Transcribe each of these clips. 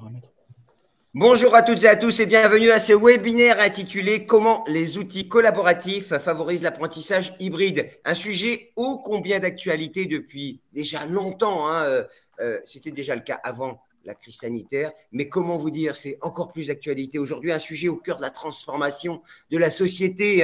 paramètres. Bonjour à toutes et à tous et bienvenue à ce webinaire intitulé Comment les outils collaboratifs favorisent l'apprentissage hybride. Un sujet ô combien d'actualité depuis déjà longtemps. C'était déjà le cas avant la crise sanitaire, mais comment vous dire, c'est encore plus d'actualité aujourd'hui. Un sujet au cœur de la transformation de la société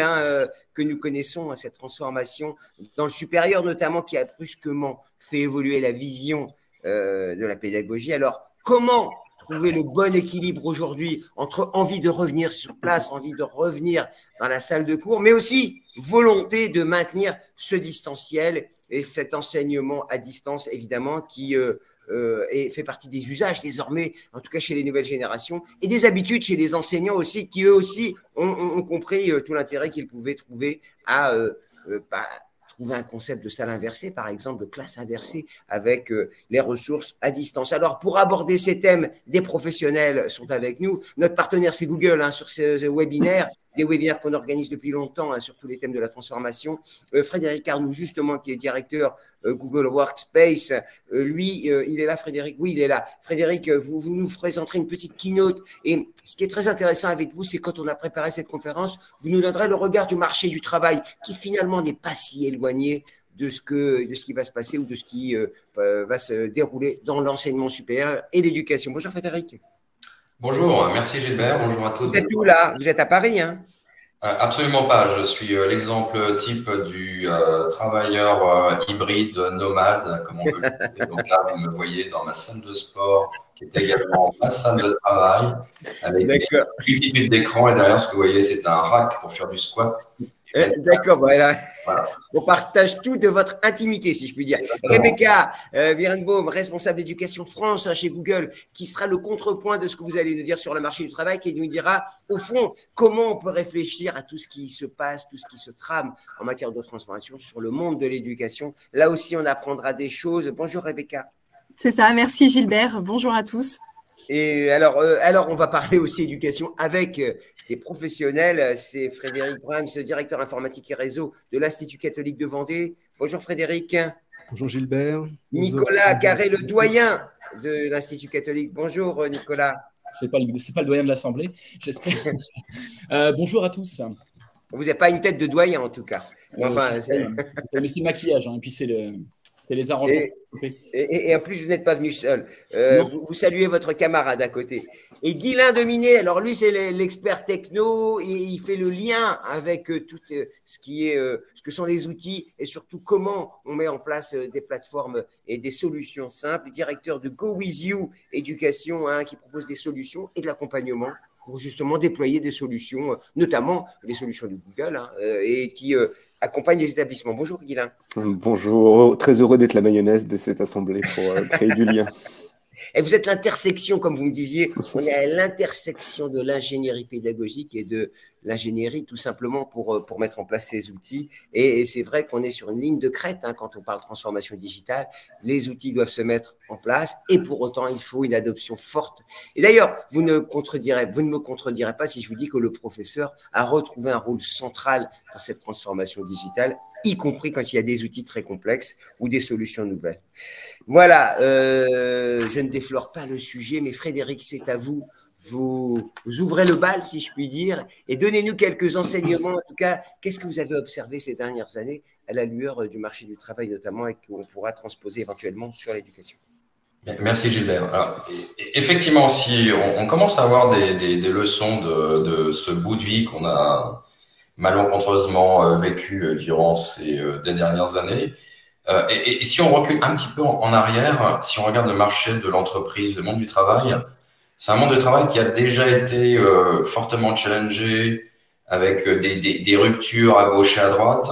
que nous connaissons, cette transformation dans le supérieur notamment qui a brusquement fait évoluer la vision de la pédagogie. Alors, comment trouver le bon équilibre aujourd'hui entre envie de revenir sur place, envie de revenir dans la salle de cours, mais aussi volonté de maintenir ce distanciel et cet enseignement à distance, évidemment, qui fait partie des usages désormais, en tout cas chez les nouvelles générations, et des habitudes chez les enseignants aussi, qui eux aussi ont compris tout l'intérêt qu'ils pouvaient trouver à trouver un concept de salle inversée, par exemple, de classe inversée avec les ressources à distance. Alors, pour aborder ces thèmes, des professionnels sont avec nous. Notre partenaire, c'est Google, sur ces webinaires, des webinaires qu'on organise depuis longtemps sur tous les thèmes de la transformation. Frédéric Arnoux, justement, qui est directeur Google Workspace, il est là, Frédéric? Oui, il est là. Frédéric, vous nous présenterez une petite keynote. Et ce qui est très intéressant avec vous, c'est quand on a préparé cette conférence, vous nous donnerez le regard du marché du travail, qui finalement n'est pas si éloigné de ce qui va se passer ou de ce qui va se dérouler dans l'enseignement supérieur et l'éducation. Bonjour Frédéric. Bonjour, merci Gilbert, bonjour à toutes. Vous êtes où là? Vous êtes à Paris, hein? Absolument pas, je suis l'exemple type du travailleur hybride, nomade, comme on veut le dire. Donc là, vous me voyez dans ma salle de sport, qui est également ma salle de travail, avec des multitudes d'écrans. Et derrière, ce que vous voyez, c'est un rack pour faire du squat. D'accord, voilà. On partage tout de votre intimité, si je puis dire. Exactement. Rebecca Birnbaum, responsable d'éducation France chez Google, qui sera le contrepoint de ce que vous allez nous dire sur le marché du travail, qui nous dira, au fond, comment on peut réfléchir à tout ce qui se passe, tout ce qui se trame en matière de transformation sur le monde de l'éducation. Là aussi, on apprendra des choses. Bonjour Rebecca. C'est ça, merci Gilbert. Bonjour à tous. Et alors, on va parler aussi éducation avec des professionnels. C'est Frédéric Brahms, directeur informatique et réseau de l'Institut catholique de Vendée. Bonjour Frédéric. Bonjour Gilbert. Nicolas Carré, le doyen de l'Institut catholique. Bonjour Nicolas. C'est pas le doyen de l'Assemblée, j'espère. Bonjour à tous. Vous n'avez pas une tête de doyen en tout cas. Enfin, c'est le maquillage, et puis c'est les arrangements. Et en plus, vous n'êtes pas venu seul. Vous saluez votre camarade à côté. Et Guylain Dominé, alors lui, c'est l'expert techno. Et il fait le lien avec tout ce que sont les outils et surtout comment on met en place des plateformes et des solutions simples. Directeur de Go With You Éducation, qui propose des solutions et de l'accompagnement pour justement déployer des solutions, notamment les solutions de Google, et qui accompagnent les établissements. Bonjour Guylain. Bonjour, très heureux d'être la mayonnaise de cette assemblée pour créer du lien. Et vous êtes l'intersection, comme vous me disiez, on est à l'intersection de l'ingénierie pédagogique et de l'ingénierie tout simplement pour mettre en place ces outils. Et c'est vrai qu'on est sur une ligne de crête quand on parle transformation digitale. Les outils doivent se mettre en place et pour autant, il faut une adoption forte. Et d'ailleurs, vous ne me contredirez pas si je vous dis que le professeur a retrouvé un rôle central dans cette transformation digitale, y compris quand il y a des outils très complexes ou des solutions nouvelles. Voilà, je ne déflore pas le sujet, mais Frédéric, c'est à vous. Vous ouvrez le bal, si je puis dire, et donnez-nous quelques enseignements. En tout cas, qu'est-ce que vous avez observé ces dernières années à la lueur du marché du travail notamment et qu'on pourra transposer éventuellement sur l'éducation? Merci Gilbert. Alors, effectivement, si on commence à avoir des leçons de ce bout de vie qu'on a malencontreusement vécu durant ces dernières années, et si on recule un petit peu en arrière, si on regarde le marché de l'entreprise, le monde du travail, c'est un monde de travail qui a déjà été fortement challengé avec des ruptures à gauche et à droite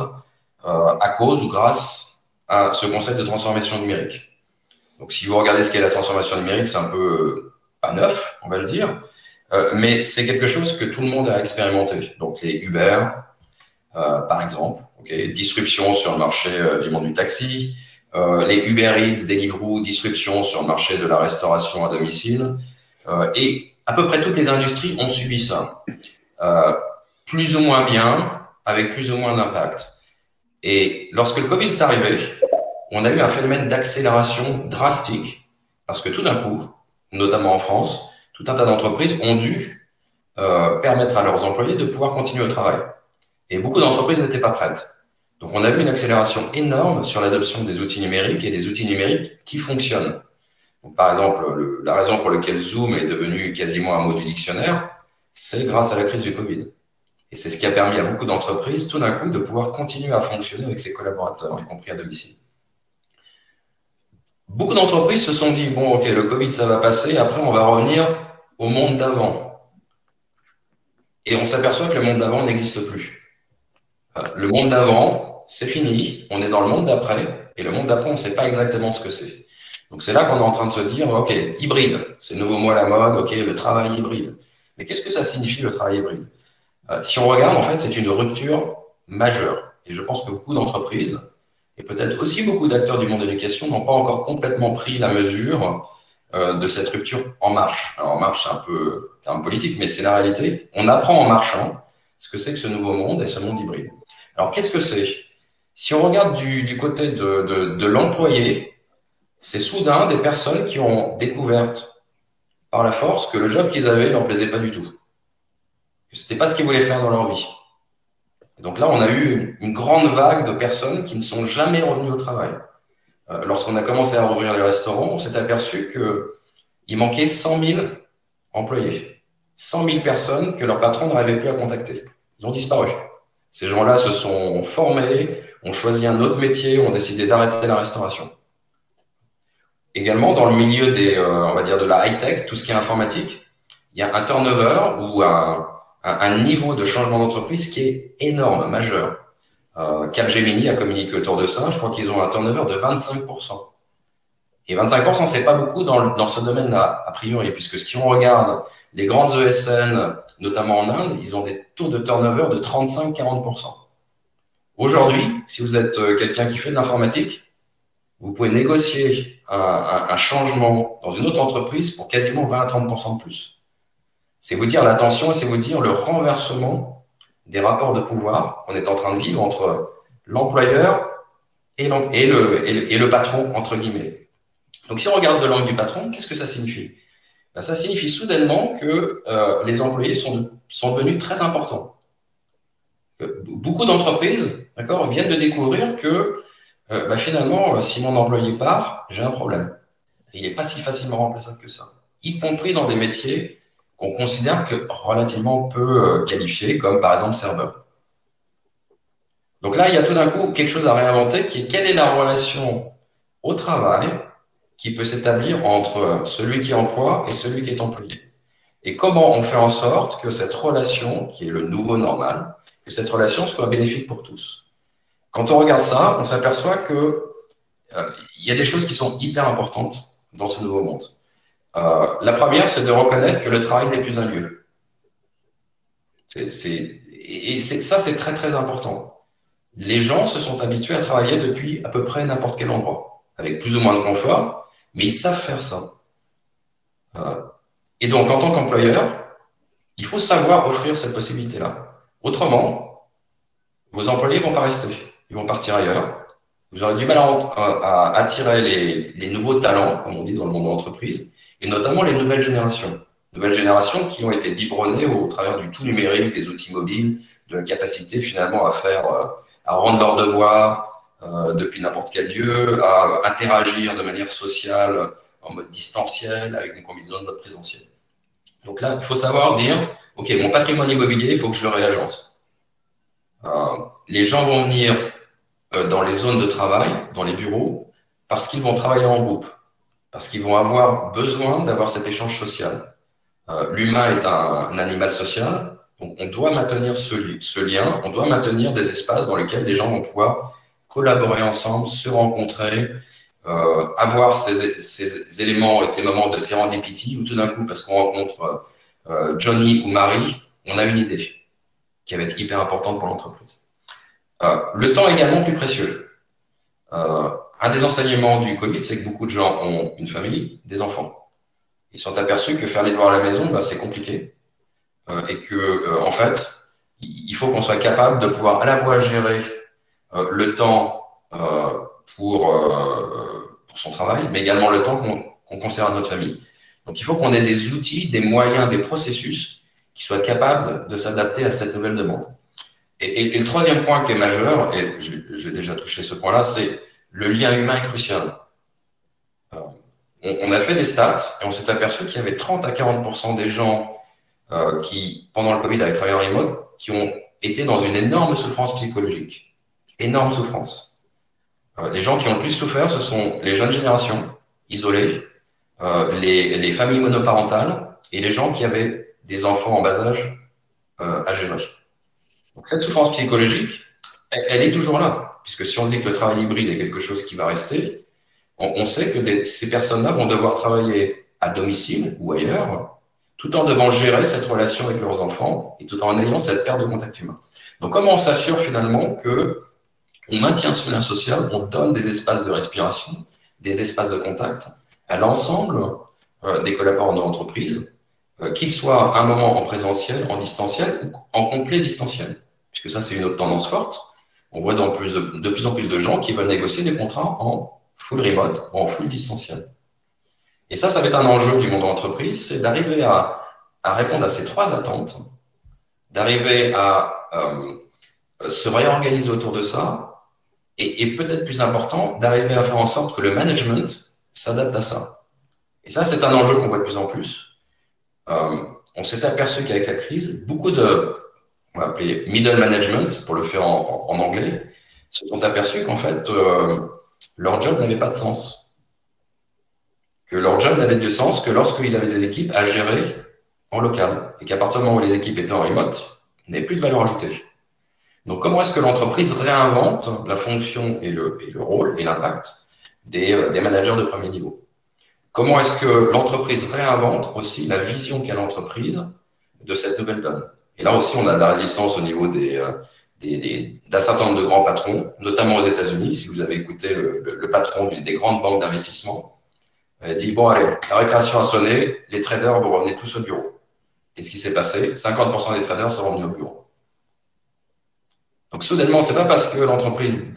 à cause ou grâce à ce concept de transformation numérique. Donc, si vous regardez ce qu'est la transformation numérique, c'est un peu pas neuf, on va le dire, mais c'est quelque chose que tout le monde a expérimenté. Donc, les Uber, par exemple, disruption sur le marché du monde du taxi, les Uber Eats, Deliveroo, disruption sur le marché de la restauration à domicile. Et à peu près toutes les industries ont subi ça, plus ou moins bien, avec plus ou moins d'impact. Et lorsque le Covid est arrivé, on a eu un phénomène d'accélération drastique, parce que tout d'un coup, notamment en France, tout un tas d'entreprises ont dû permettre à leurs employés de pouvoir continuer au travail. Et beaucoup d'entreprises n'étaient pas prêtes. Donc, on a vu une accélération énorme sur l'adoption des outils numériques et des outils numériques qui fonctionnent. Donc, par exemple, la raison pour laquelle Zoom est devenu quasiment un mot du dictionnaire, c'est grâce à la crise du Covid. Et c'est ce qui a permis à beaucoup d'entreprises, tout d'un coup, de pouvoir continuer à fonctionner avec ses collaborateurs, y compris à domicile. Beaucoup d'entreprises se sont dit, bon, ok, le Covid, ça va passer, après, on va revenir au monde d'avant. Et on s'aperçoit que le monde d'avant n'existe plus. Le monde d'avant, c'est fini, on est dans le monde d'après, et le monde d'après, on ne sait pas exactement ce que c'est. Donc, c'est là qu'on est en train de se dire, ok, hybride, c'est le nouveau mot à la mode, ok, le travail hybride. Mais qu'est-ce que ça signifie, le travail hybride? Si on regarde, en fait, c'est une rupture majeure. Et je pense que beaucoup d'entreprises, et peut-être aussi beaucoup d'acteurs du monde de l'éducation, n'ont pas encore complètement pris la mesure de cette rupture en marche. Alors, en marche, c'est un peu terme politique, mais c'est la réalité. On apprend en marchant ce que c'est que ce nouveau monde et ce monde hybride. Alors, qu'est-ce que c'est? Si on regarde du côté de l'employé, c'est soudain des personnes qui ont découvert par la force que le job qu'ils avaient ne leur plaisait pas du tout. Que ce n'était pas ce qu'ils voulaient faire dans leur vie. Et donc là, on a eu une grande vague de personnes qui ne sont jamais revenues au travail. Lorsqu'on a commencé à rouvrir les restaurants, on s'est aperçu qu'il manquait 100 000 employés. 100 000 personnes que leur patron n'arrivait plus à contacter. Ils ont disparu. Ces gens-là se sont formés, ont choisi un autre métier, ont décidé d'arrêter la restauration. Également, dans le milieu on va dire de la high-tech, tout ce qui est informatique, il y a un turnover ou un niveau de changement d'entreprise qui est énorme, majeur. Capgemini a communiqué autour de ça. Je crois qu'ils ont un turnover de 25%. Et 25%, c'est pas beaucoup dans ce domaine-là, a priori, puisque si on regarde les grandes ESN, notamment en Inde, ils ont des taux de turnover de 35-40%. Aujourd'hui, si vous êtes quelqu'un qui fait de l'informatique, vous pouvez négocier un changement dans une autre entreprise pour quasiment 20 à 30% de plus. C'est vous dire l'attention et c'est vous dire le renversement des rapports de pouvoir qu'on est en train de vivre entre l'employeur et le patron, entre guillemets. Donc, si on regarde de l'angle du patron, qu'est-ce que ça signifie? Ben, ça signifie soudainement que les employés sont devenus très importants. Beaucoup d'entreprises, d'accord, viennent de découvrir que finalement, si mon employé part, j'ai un problème. Et il n'est pas si facilement remplaçable que ça, y compris dans des métiers qu'on considère que relativement peu qualifiés, comme par exemple serveur. Donc là, il y a tout d'un coup quelque chose à réinventer qui est quelle est la relation au travail qui peut s'établir entre celui qui emploie et celui qui est employé. Et comment on fait en sorte que cette relation, qui est le nouveau normal, que cette relation soit bénéfique pour tous. Quand on regarde ça, on s'aperçoit que y a des choses qui sont hyper importantes dans ce nouveau monde. La première, c'est de reconnaître que le travail n'est plus un lieu. Ça, c'est très, très important. Les gens se sont habitués à travailler depuis à peu près n'importe quel endroit, avec plus ou moins de confort, mais ils savent faire ça. Et donc, en tant qu'employeur, il faut savoir offrir cette possibilité-là. Autrement, vos employés ne vont pas rester. Ils vont partir ailleurs. Vous aurez du mal à attirer les nouveaux talents, comme on dit dans le monde de l'entreprise, et notamment les nouvelles générations. Nouvelles générations qui ont été biberonnées au travers du tout numérique, des outils mobiles, de la capacité finalement à rendre leurs devoirs depuis n'importe quel lieu, à interagir de manière sociale en mode distanciel avec une combinaison de mode présentiel. Donc là, il faut savoir dire, OK, mon patrimoine immobilier, il faut que je le réagence. Les gens vont venir dans les zones de travail, dans les bureaux, parce qu'ils vont travailler en groupe, parce qu'ils vont avoir besoin d'avoir cet échange social. L'humain est un animal social, donc on doit maintenir ce lien, on doit maintenir des espaces dans lesquels les gens vont pouvoir collaborer ensemble, se rencontrer, avoir ces éléments et ces moments de serendipity où tout d'un coup, parce qu'on rencontre Johnny ou Marie, on a une idée qui va être hyper importante pour l'entreprise. Le temps est également plus précieux. Un des enseignements du Covid, c'est que beaucoup de gens ont une famille, des enfants. Ils sont aperçus que faire les devoirs à la maison, c'est compliqué. Et que, en fait, il faut qu'on soit capable de pouvoir à la fois gérer le temps pour son travail, mais également le temps qu'on conserve à notre famille. Donc, il faut qu'on ait des outils, des moyens, des processus qui soient capables de s'adapter à cette nouvelle demande. Et le troisième point qui est majeur, et j'ai déjà touché ce point-là, c'est le lien humain est crucial. On a fait des stats et on s'est aperçu qu'il y avait 30 à 40% des gens qui, pendant le Covid, avaient travaillé en remote, qui ont été dans une énorme souffrance psychologique. Énorme souffrance. Les gens qui ont le plus souffert, ce sont les jeunes générations, isolées, les familles monoparentales et les gens qui avaient des enfants en bas âge à gérer. Donc, cette souffrance psychologique, elle est toujours là, puisque si on dit que le travail hybride est quelque chose qui va rester, on sait que ces personnes-là vont devoir travailler à domicile ou ailleurs, tout en devant gérer cette relation avec leurs enfants et tout en ayant cette perte de contact humain. Donc, comment on s'assure finalement qu'on maintient ce lien social, on donne des espaces de respiration, des espaces de contact à l'ensemble des collaborateurs de l'entreprise, qu'ils soient à un moment en présentiel, en distanciel ou en complet distanciel. Puisque ça, c'est une autre tendance forte. On voit de plus en plus de gens qui veulent négocier des contrats en full remote, en full distanciel. Et ça va être un enjeu du monde de l'entreprise, c'est d'arriver à répondre à ces trois attentes, d'arriver à se réorganiser autour de ça, et peut-être plus important, d'arriver à faire en sorte que le management s'adapte à ça. Et ça, c'est un enjeu qu'on voit de plus en plus. On s'est aperçu qu'avec la crise, beaucoup on va appeler middle management, pour le faire en anglais, se sont aperçus qu'en fait, leur job n'avait pas de sens. Que leur job n'avait de sens que lorsqu'ils avaient des équipes à gérer en local. Et qu'à partir du moment où les équipes étaient en remote, il n'y avait plus de valeur ajoutée. Donc, comment est-ce que l'entreprise réinvente la fonction et le rôle et l'impact des managers de premier niveau? Comment est-ce que l'entreprise réinvente aussi la vision qu'a l'entreprise de cette nouvelle donne? Et là aussi, on a de la résistance au niveau d'un certain nombre de grands patrons, notamment aux États-Unis. Si vous avez écouté le patron d'une des grandes banques d'investissement, il dit, bon, allez, la récréation a sonné, les traders, vous revenez tous au bureau. Qu'est-ce qui s'est passé? 50% des traders sont revenus au bureau. Donc, soudainement, ce n'est pas parce que l'entreprise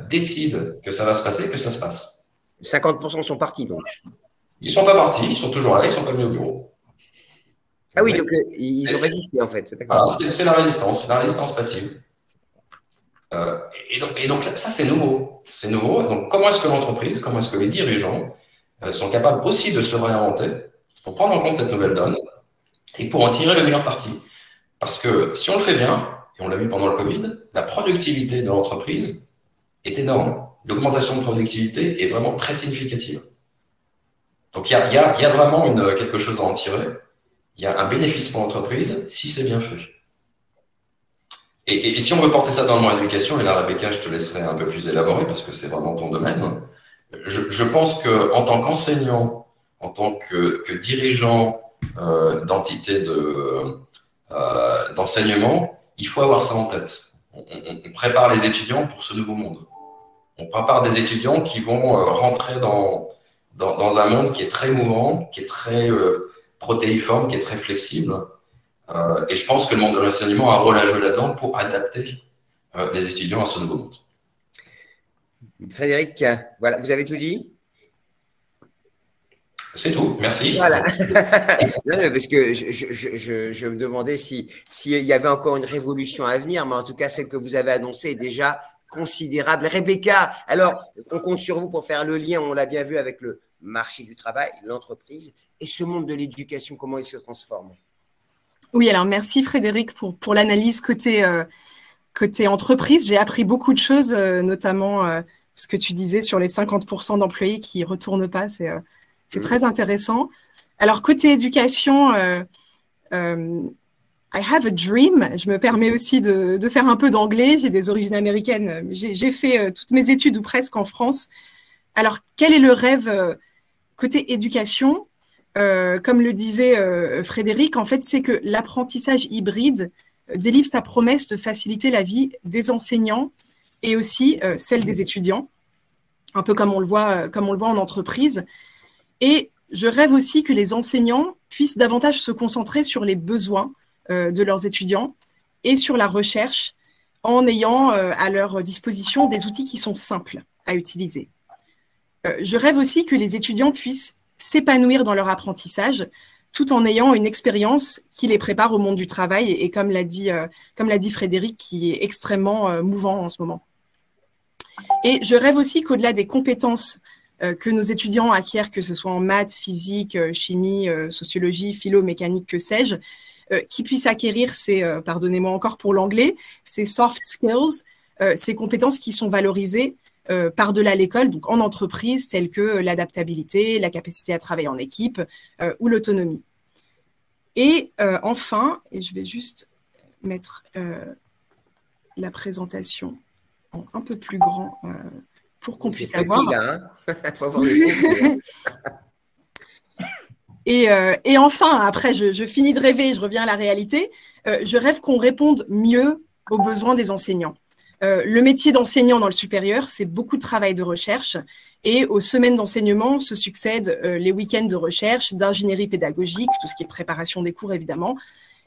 décide que ça va se passer que ça se passe. 50% sont partis, donc. Ils ne sont pas partis, ils sont toujours là, ils ne sont pas venus au bureau. Ah oui, donc ils ont résisté, en fait. C'est la résistance passive. Et donc ça, c'est nouveau. C'est nouveau. Donc, comment est-ce que l'entreprise, comment est-ce que les dirigeants sont capables aussi de se réinventer pour prendre en compte cette nouvelle donne et pour en tirer le meilleur parti? Parce que si on le fait bien, et on l'a vu pendant le Covid, la productivité de l'entreprise est énorme. L'augmentation de productivité est vraiment très significative. Donc, il y a vraiment quelque chose à en tirer. Il y a un bénéfice pour l'entreprise si c'est bien fait. Et si on veut porter ça dans le monde de l'éducation, et là, Rebecca, je te laisserai un peu plus élaborer parce que c'est vraiment ton domaine. Je pense qu'en tant qu'enseignant, en tant que dirigeant d'entité d'enseignement, il faut avoir ça en tête. On prépare les étudiants pour ce nouveau monde. On prépare des étudiants qui vont rentrer dans un monde qui est très mouvant, qui est très protéiforme, qui est très flexible. Et je pense que le monde de l'enseignement a un rôle à jouer là-dedans pour adapter les étudiants à ce nouveau monde. Frédéric, voilà, vous avez tout dit? C'est tout, merci. Voilà. Non, parce que je me demandais s'il y avait encore une révolution à venir, mais en tout cas, celle que vous avez annoncée est déjà considérable. Rebecca, alors, on compte sur vous pour faire le lien, on l'a bien vu, avec le marché du travail, l'entreprise, et ce monde de l'éducation, comment il se transforme? Oui, alors merci Frédéric pour l'analyse côté entreprise. J'ai appris beaucoup de choses, notamment ce que tu disais sur les 50% d'employés qui ne retournent pas. C'est très intéressant. Alors, côté éducation, I have a dream. Je me permets aussi de faire un peu d'anglais. J'ai des origines américaines. J'ai fait toutes mes études ou presque en France. Alors, quel est le rêve côté éducation? Comme le disait Frédéric, en fait, c'est que l'apprentissage hybride délivre sa promesse de faciliter la vie des enseignants et aussi celle des étudiants, un peu comme on le voit en entreprise. Et je rêve aussi que les enseignants puissent davantage se concentrer sur les besoins de leurs étudiants et sur la recherche en ayant à leur disposition des outils qui sont simples à utiliser. Je rêve aussi que les étudiants puissent s'épanouir dans leur apprentissage, tout en ayant une expérience qui les prépare au monde du travail, et comme l'a dit Frédéric, qui est extrêmement mouvant en ce moment. Et je rêve aussi qu'au-delà des compétences que nos étudiants acquièrent, que ce soit en maths, physique, chimie, sociologie, philo, mécanique, que sais-je, qu'ils puissent acquérir ces, pardonnez-moi encore pour l'anglais, ces soft skills, ces compétences qui sont valorisées par-delà l'école, donc en entreprise, telles que l'adaptabilité, la capacité à travailler en équipe ou l'autonomie. Et enfin, et je vais juste mettre la présentation en un peu plus grand pour qu'on puisse la voir. Faut avoir le et enfin, après, je finis de rêver, je reviens à la réalité. Je rêve qu'on réponde mieux aux besoins des enseignants. Le métier d'enseignant dans le supérieur, c'est beaucoup de travail de recherche, et aux semaines d'enseignement se succèdent les week-ends de recherche, d'ingénierie pédagogique, tout ce qui est préparation des cours évidemment.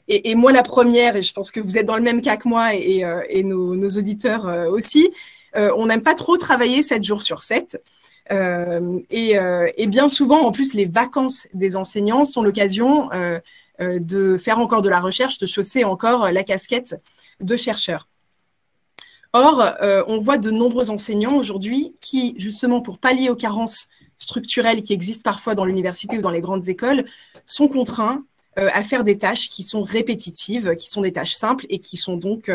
Et moi, la première, et je pense que vous êtes dans le même cas que moi et nos auditeurs aussi, on n'aime pas trop travailler 7 jours sur 7. Et bien souvent, en plus, les vacances des enseignants sont l'occasion de faire encore de la recherche, de chausser encore la casquette de chercheur. Or, on voit de nombreux enseignants aujourd'hui qui, justement, pour pallier aux carences structurelles qui existent parfois dans l'université ou dans les grandes écoles, sont contraints à faire des tâches qui sont répétitives, qui sont des tâches simples et qui sont donc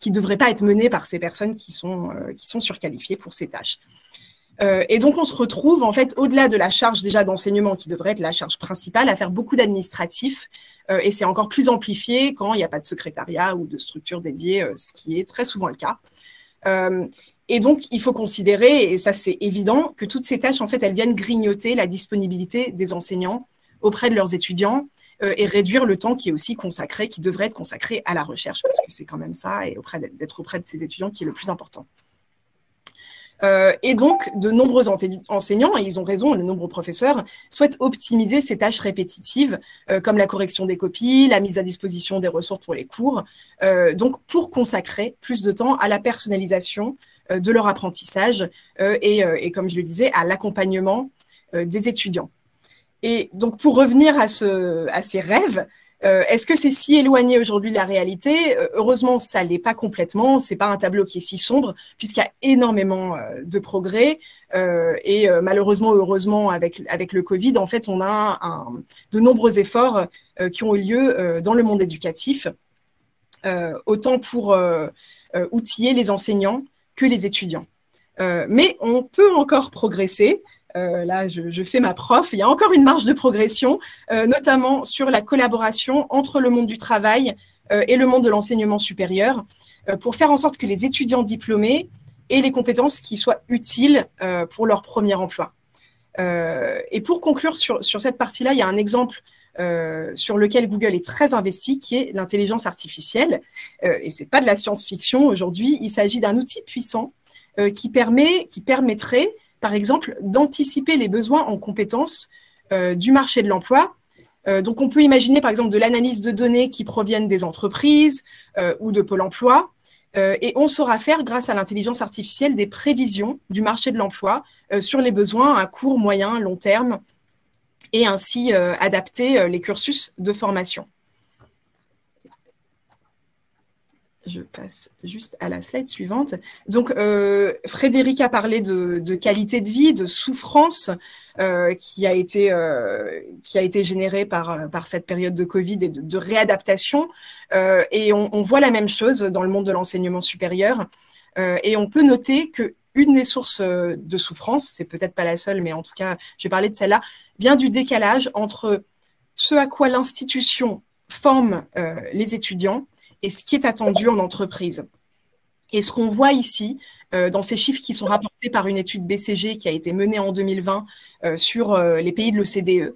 qui ne devraient pas être menées par ces personnes qui sont surqualifiées pour ces tâches. Et donc, on se retrouve, en fait, au-delà de la charge déjà d'enseignement, qui devrait être la charge principale, à faire beaucoup d'administratifs. Et c'est encore plus amplifié quand il n'y a pas de secrétariat ou de structure dédiée, ce qui est très souvent le cas. Et donc, il faut considérer, et ça c'est évident, que toutes ces tâches, en fait, elles viennent grignoter la disponibilité des enseignants auprès de leurs étudiants et réduire le temps qui est aussi consacré, qui devrait être consacré à la recherche, parce que c'est quand même ça, et d'être auprès de ces étudiants qui est le plus important. Et donc, de nombreux enseignants, et ils ont raison, de nombreux professeurs, souhaitent optimiser ces tâches répétitives, comme la correction des copies, la mise à disposition des ressources pour les cours, donc pour consacrer plus de temps à la personnalisation de leur apprentissage et, comme je le disais, à l'accompagnement des étudiants. Et donc, pour revenir à ces rêves, est-ce que c'est si éloigné aujourd'hui de la réalité? Heureusement, ça ne l'est pas complètement. Ce n'est pas un tableau qui est si sombre, puisqu'il y a énormément de progrès. Et malheureusement, heureusement, avec le Covid, en fait, on a de nombreux efforts qui ont eu lieu dans le monde éducatif, autant pour outiller les enseignants que les étudiants. Mais on peut encore progresser. Là, je fais ma prof. Il y a encore une marge de progression, notamment sur la collaboration entre le monde du travail et le monde de l'enseignement supérieur, pour faire en sorte que les étudiants diplômés aient les compétences qui soient utiles pour leur premier emploi. Et pour conclure sur cette partie-là, il y a un exemple sur lequel Google est très investi, qui est l'intelligence artificielle. Et ce n'est pas de la science-fiction aujourd'hui. Il s'agit d'un outil puissant qui permettrait, par exemple, d'anticiper les besoins en compétences du marché de l'emploi. Donc, on peut imaginer, par exemple, de l'analyse de données qui proviennent des entreprises ou de Pôle emploi. Et on saura faire, grâce à l'intelligence artificielle, des prévisions du marché de l'emploi sur les besoins à court, moyen, long terme, et ainsi adapter les cursus de formation. Je passe juste à la slide suivante. Donc, Frédéric a parlé de qualité de vie, de souffrance qui a été générée par cette période de Covid et de réadaptation. Et on voit la même chose dans le monde de l'enseignement supérieur. Et on peut noter qu'une des sources de souffrance, c'est peut-être pas la seule, mais en tout cas, j'ai parlé de celle-là, vient du décalage entre ce à quoi l'institution forme les étudiants et ce qui est attendu en entreprise. Et ce qu'on voit ici, dans ces chiffres qui sont rapportés par une étude BCG qui a été menée en 2020 sur les pays de l'OCDE,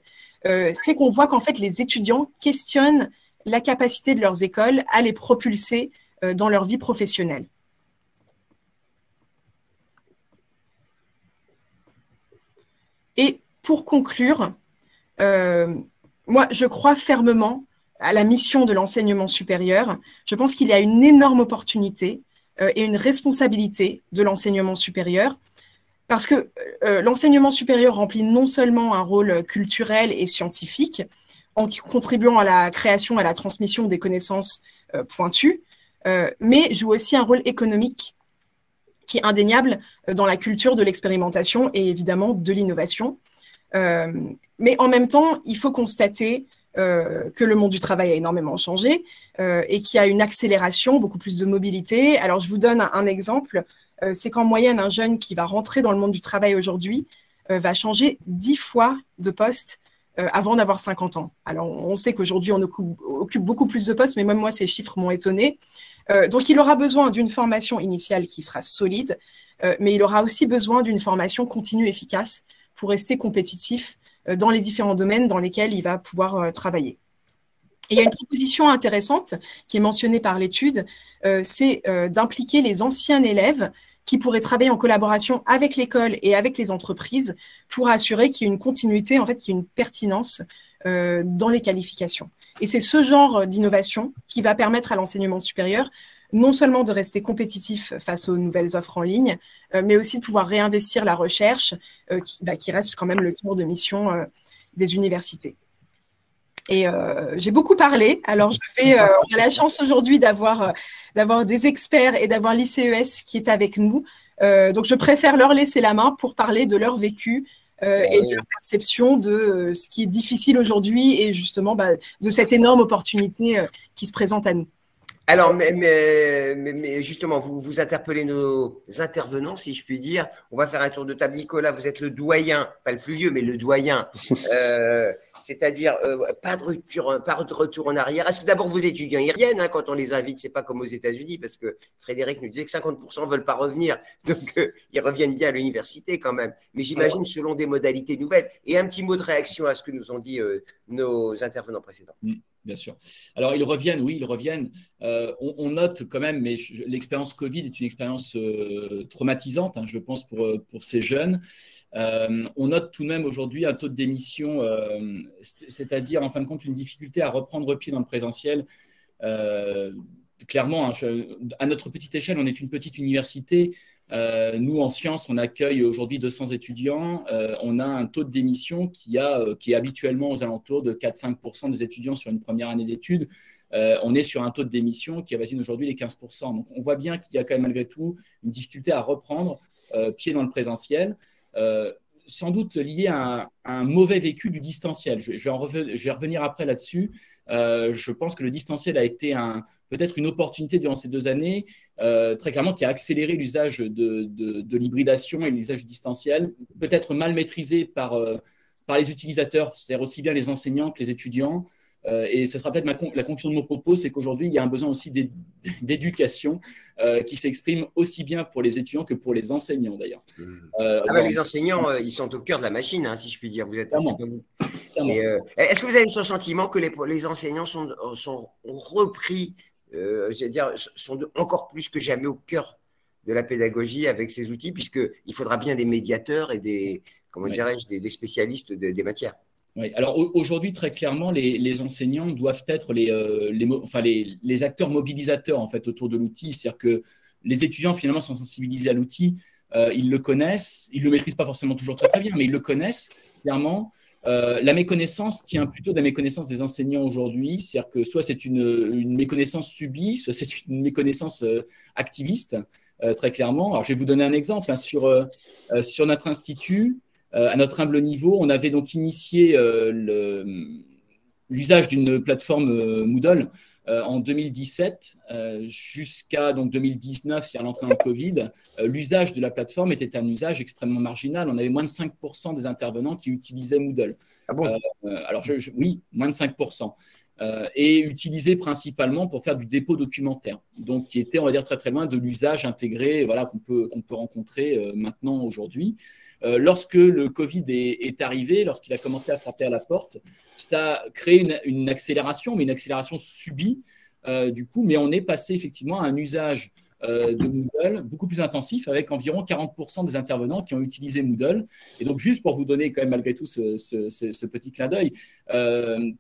c'est qu'on voit qu'en fait, les étudiants questionnent la capacité de leurs écoles à les propulser dans leur vie professionnelle. Et pour conclure, moi, je crois fermement à la mission de l'enseignement supérieur. Je pense qu'il y a une énorme opportunité et une responsabilité de l'enseignement supérieur Parce que l'enseignement supérieur remplit non seulement un rôle culturel et scientifique, en contribuant à la création et à la transmission des connaissances pointues, mais joue aussi un rôle économique qui est indéniable dans la culture de l'expérimentation et évidemment de l'innovation. Mais en même temps, il faut constater que le monde du travail a énormément changé et qu'il y a une accélération, beaucoup plus de mobilité. Alors, je vous donne un exemple. C'est qu'en moyenne, un jeune qui va rentrer dans le monde du travail aujourd'hui va changer 10 fois de poste avant d'avoir 50 ans. Alors, on sait qu'aujourd'hui, on occupe beaucoup plus de postes, mais même moi, ces chiffres m'ont étonnée. Donc, il aura besoin d'une formation initiale qui sera solide, mais il aura aussi besoin d'une formation continue efficace pour rester compétitif dans les différents domaines dans lesquels il va pouvoir travailler. Et il y a une proposition intéressante qui est mentionnée par l'étude, c'est d'impliquer les anciens élèves qui pourraient travailler en collaboration avec l'école et avec les entreprises pour assurer qu'il y ait une continuité, en fait, qu'il y ait une pertinence dans les qualifications. Et c'est ce genre d'innovation qui va permettre à l'enseignement supérieur non seulement de rester compétitif face aux nouvelles offres en ligne, mais aussi de pouvoir réinvestir la recherche, qui reste quand même le cœur de mission des universités. Et j'ai beaucoup parlé. Alors, on a la chance aujourd'hui d'avoir des experts et d'avoir l'ICES qui est avec nous. Donc, je préfère leur laisser la main pour parler de leur vécu et de leur perception de ce qui est difficile aujourd'hui et justement de cette énorme opportunité qui se présente à nous. Alors, mais justement, vous interpellez nos intervenants, si je puis dire. On va faire un tour de table. Nicolas, vous êtes le doyen, pas le plus vieux, mais le doyen. C'est-à-dire, pas de retour en arrière. Est-ce que d'abord vos étudiants, ils reviennent quand on les invite? C'est pas comme aux États-Unis, parce que Frédéric nous disait que 50% ne veulent pas revenir. Donc, ils reviennent bien à l'université quand même. Mais j'imagine selon des modalités nouvelles. Et un petit mot de réaction à ce que nous ont dit nos intervenants précédents. Bien sûr. Alors, ils reviennent, oui, ils reviennent. On note quand même, mais l'expérience Covid est une expérience traumatisante, je pense, pour ces jeunes. On note tout de même aujourd'hui un taux de démission, c'est-à-dire, en fin de compte, une difficulté à reprendre pied dans le présentiel. Clairement, à notre petite échelle, on est une petite université. Nous, en sciences, on accueille aujourd'hui 200 étudiants. On a un taux de démission qui est habituellement aux alentours de 4-5% des étudiants sur une première année d'études. On est sur un taux de démission qui avoisine aujourd'hui les 15%. Donc, on voit bien qu'il y a quand même malgré tout une difficulté à reprendre pied dans le présentiel. Sans doute lié à un mauvais vécu du distanciel. Je vais revenir après là-dessus. Je pense que le distanciel a été peut-être une opportunité durant ces 2 années, très clairement, qui a accéléré l'usage de l'hybridation et l'usage du distanciel, peut-être mal maîtrisé par les utilisateurs, c'est-à-dire aussi bien les enseignants que les étudiants. Et ce sera peut-être la conclusion de mon propos, c'est qu'aujourd'hui, il y a un besoin aussi d'éducation qui s'exprime aussi bien pour les étudiants que pour les enseignants, d'ailleurs. Les enseignants, ils sont au cœur de la machine, si je puis dire. Vous êtes est-ce que vous avez ce sentiment que les enseignants sont repris, sont encore plus que jamais au cœur de la pédagogie avec ces outils, puisqu'il faudra bien des médiateurs et des spécialistes des matières? Oui. Alors aujourd'hui, très clairement, les enseignants doivent être les acteurs mobilisateurs en fait, autour de l'outil. C'est-à-dire que les étudiants finalement sont sensibilisés à l'outil, ils le connaissent, ils ne le maîtrisent pas forcément toujours très, très bien, mais ils le connaissent clairement. La méconnaissance tient plutôt de la méconnaissance des enseignants aujourd'hui. C'est-à-dire que soit c'est une méconnaissance subie, soit c'est une méconnaissance activiste, très clairement. Alors je vais vous donner un exemple sur notre institut. À notre humble niveau, on avait donc initié l'usage d'une plateforme Moodle en 2017 jusqu'à 2019, c'est à l'entrée dans le Covid. L'usage de la plateforme était un usage extrêmement marginal. On avait moins de 5% des intervenants qui utilisaient Moodle. Ah bon? Oui, moins de 5%. Et utilisé principalement pour faire du dépôt documentaire, donc qui était, on va dire, très très loin de l'usage intégré qu'on peut rencontrer maintenant aujourd'hui. Lorsque le Covid est arrivé, lorsqu'il a commencé à frapper à la porte, ça a créé une accélération, mais une accélération subie du coup, mais on est passé effectivement à un usage de Moodle, beaucoup plus intensif, avec environ 40% des intervenants qui ont utilisé Moodle. Et donc, juste pour vous donner quand même malgré tout ce petit clin d'œil,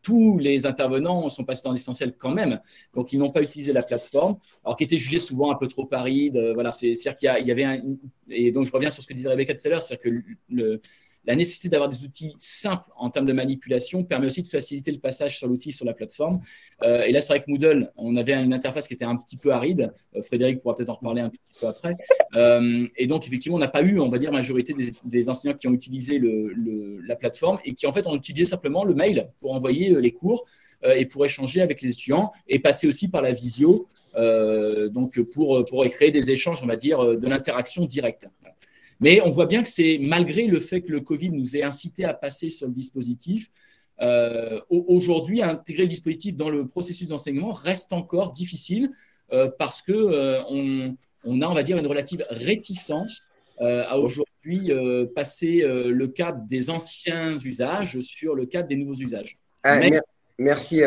tous les intervenants sont passés en distanciel quand même. Donc, ils n'ont pas utilisé la plateforme, alors qui était jugée souvent un peu trop aride. Voilà, c'est-à-dire qu'il y avait et donc je reviens sur ce que disait Rebecca tout à l'heure, c'est-à-dire que la nécessité d'avoir des outils simples en termes de manipulation permet aussi de faciliter le passage sur l'outil, sur la plateforme. Et là, c'est vrai que Moodle, on avait une interface qui était un petit peu aride. Frédéric pourra peut-être en reparler un tout petit peu après. Et donc, effectivement, on n'a pas eu, on va dire, majorité des enseignants qui ont utilisé la plateforme et qui, en fait, ont utilisé simplement le mail pour envoyer les cours et pour échanger avec les étudiants et passer aussi par la visio, donc pour créer des échanges, on va dire, de l'interaction directe. Mais on voit bien que c'est malgré le fait que le Covid nous ait incité à passer sur le dispositif, aujourd'hui, intégrer le dispositif dans le processus d'enseignement reste encore difficile parce qu'on a, on va dire, une relative réticence à aujourd'hui passer le cap des anciens usages sur le cap des nouveaux usages. Merci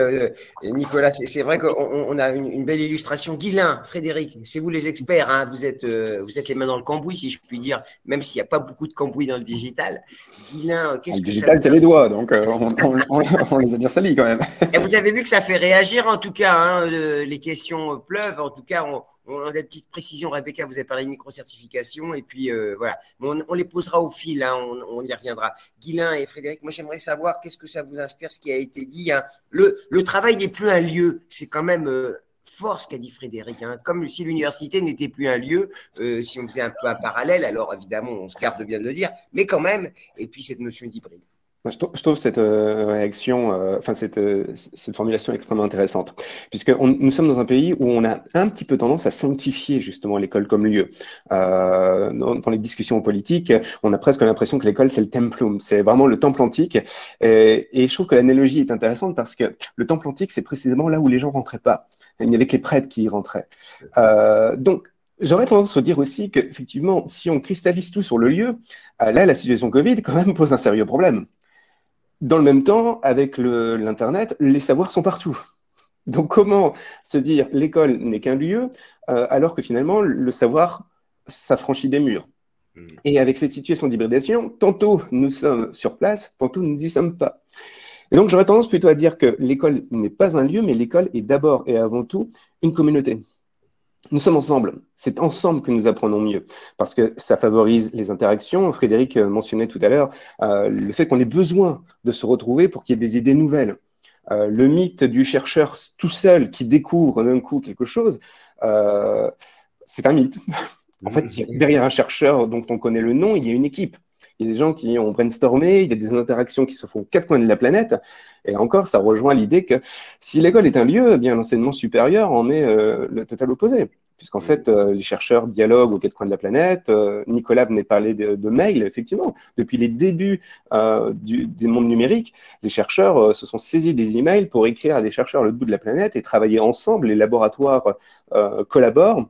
Nicolas. C'est vrai qu'on a une belle illustration. Guylain, Frédéric, c'est vous les experts, hein. Vous êtes les mains dans le cambouis, si je puis dire, même s'il n'y a pas beaucoup de cambouis dans le digital. Guylain, qu'est-ce que le digital, c'est les doigts, donc on les a bien salis quand même. Et vous avez vu que ça fait réagir en tout cas, hein, les questions pleuvent, en tout cas on a des petites précisions. Rebecca, vous avez parlé de micro-certification et puis voilà. On les posera au fil, hein, on y reviendra. Guylain et Frédéric, moi j'aimerais savoir qu'est-ce que ça vous inspire, ce qui a été dit, hein. Le travail n'est plus un lieu, c'est quand même fort ce qu'a dit Frédéric, hein. Comme si l'université n'était plus un lieu, si on faisait un peu un parallèle, alors évidemment on se garde bien de le dire, mais quand même, et puis cette notion d'hybride. Je trouve cette réaction, cette formulation extrêmement intéressante, puisque nous sommes dans un pays où on a un petit peu tendance à sanctifier justement l'école comme lieu. Dans les discussions politiques, on a presque l'impression que l'école c'est le templum, c'est vraiment le temple antique. Et je trouve que l'analogie est intéressante parce que le temple antique c'est précisément là où les gens rentraient pas. Il n'y avait que les prêtres qui y rentraient. Donc j'aurais tendance à dire aussi qu'effectivement, si on cristallise tout sur le lieu, là la situation Covid quand même pose un sérieux problème. Dans le même temps, avec l'Internet, les savoirs sont partout. Donc, comment se dire l'école n'est qu'un lieu alors que finalement, le savoir s'affranchit des murs? Et avec cette situation d'hybridation, tantôt nous sommes sur place, tantôt nous n'y sommes pas. Et donc, j'aurais tendance plutôt à dire que l'école n'est pas un lieu, mais l'école est d'abord et avant tout une communauté. Nous sommes ensemble. C'est ensemble que nous apprenons mieux parce que ça favorise les interactions. Frédéric mentionnait tout à l'heure le fait qu'on ait besoin de se retrouver pour qu'il y ait des idées nouvelles. Le mythe du chercheur tout seul qui découvre d'un coup quelque chose, c'est un mythe. En fait, derrière un chercheur dont on connaît le nom, il y a une équipe. Il y a des gens qui ont brainstormé, il y a des interactions qui se font aux quatre coins de la planète. Et encore, ça rejoint l'idée que si l'école est un lieu, eh bien l'enseignement supérieur en est le total opposé. Puisqu'en fait, les chercheurs dialoguent aux quatre coins de la planète. Nicolas venait parler de mail, effectivement. Depuis les débuts des mondes numériques, les chercheurs se sont saisis des emails pour écrire à des chercheurs à l'autre bout de la planète et travailler ensemble. Les laboratoires collaborent.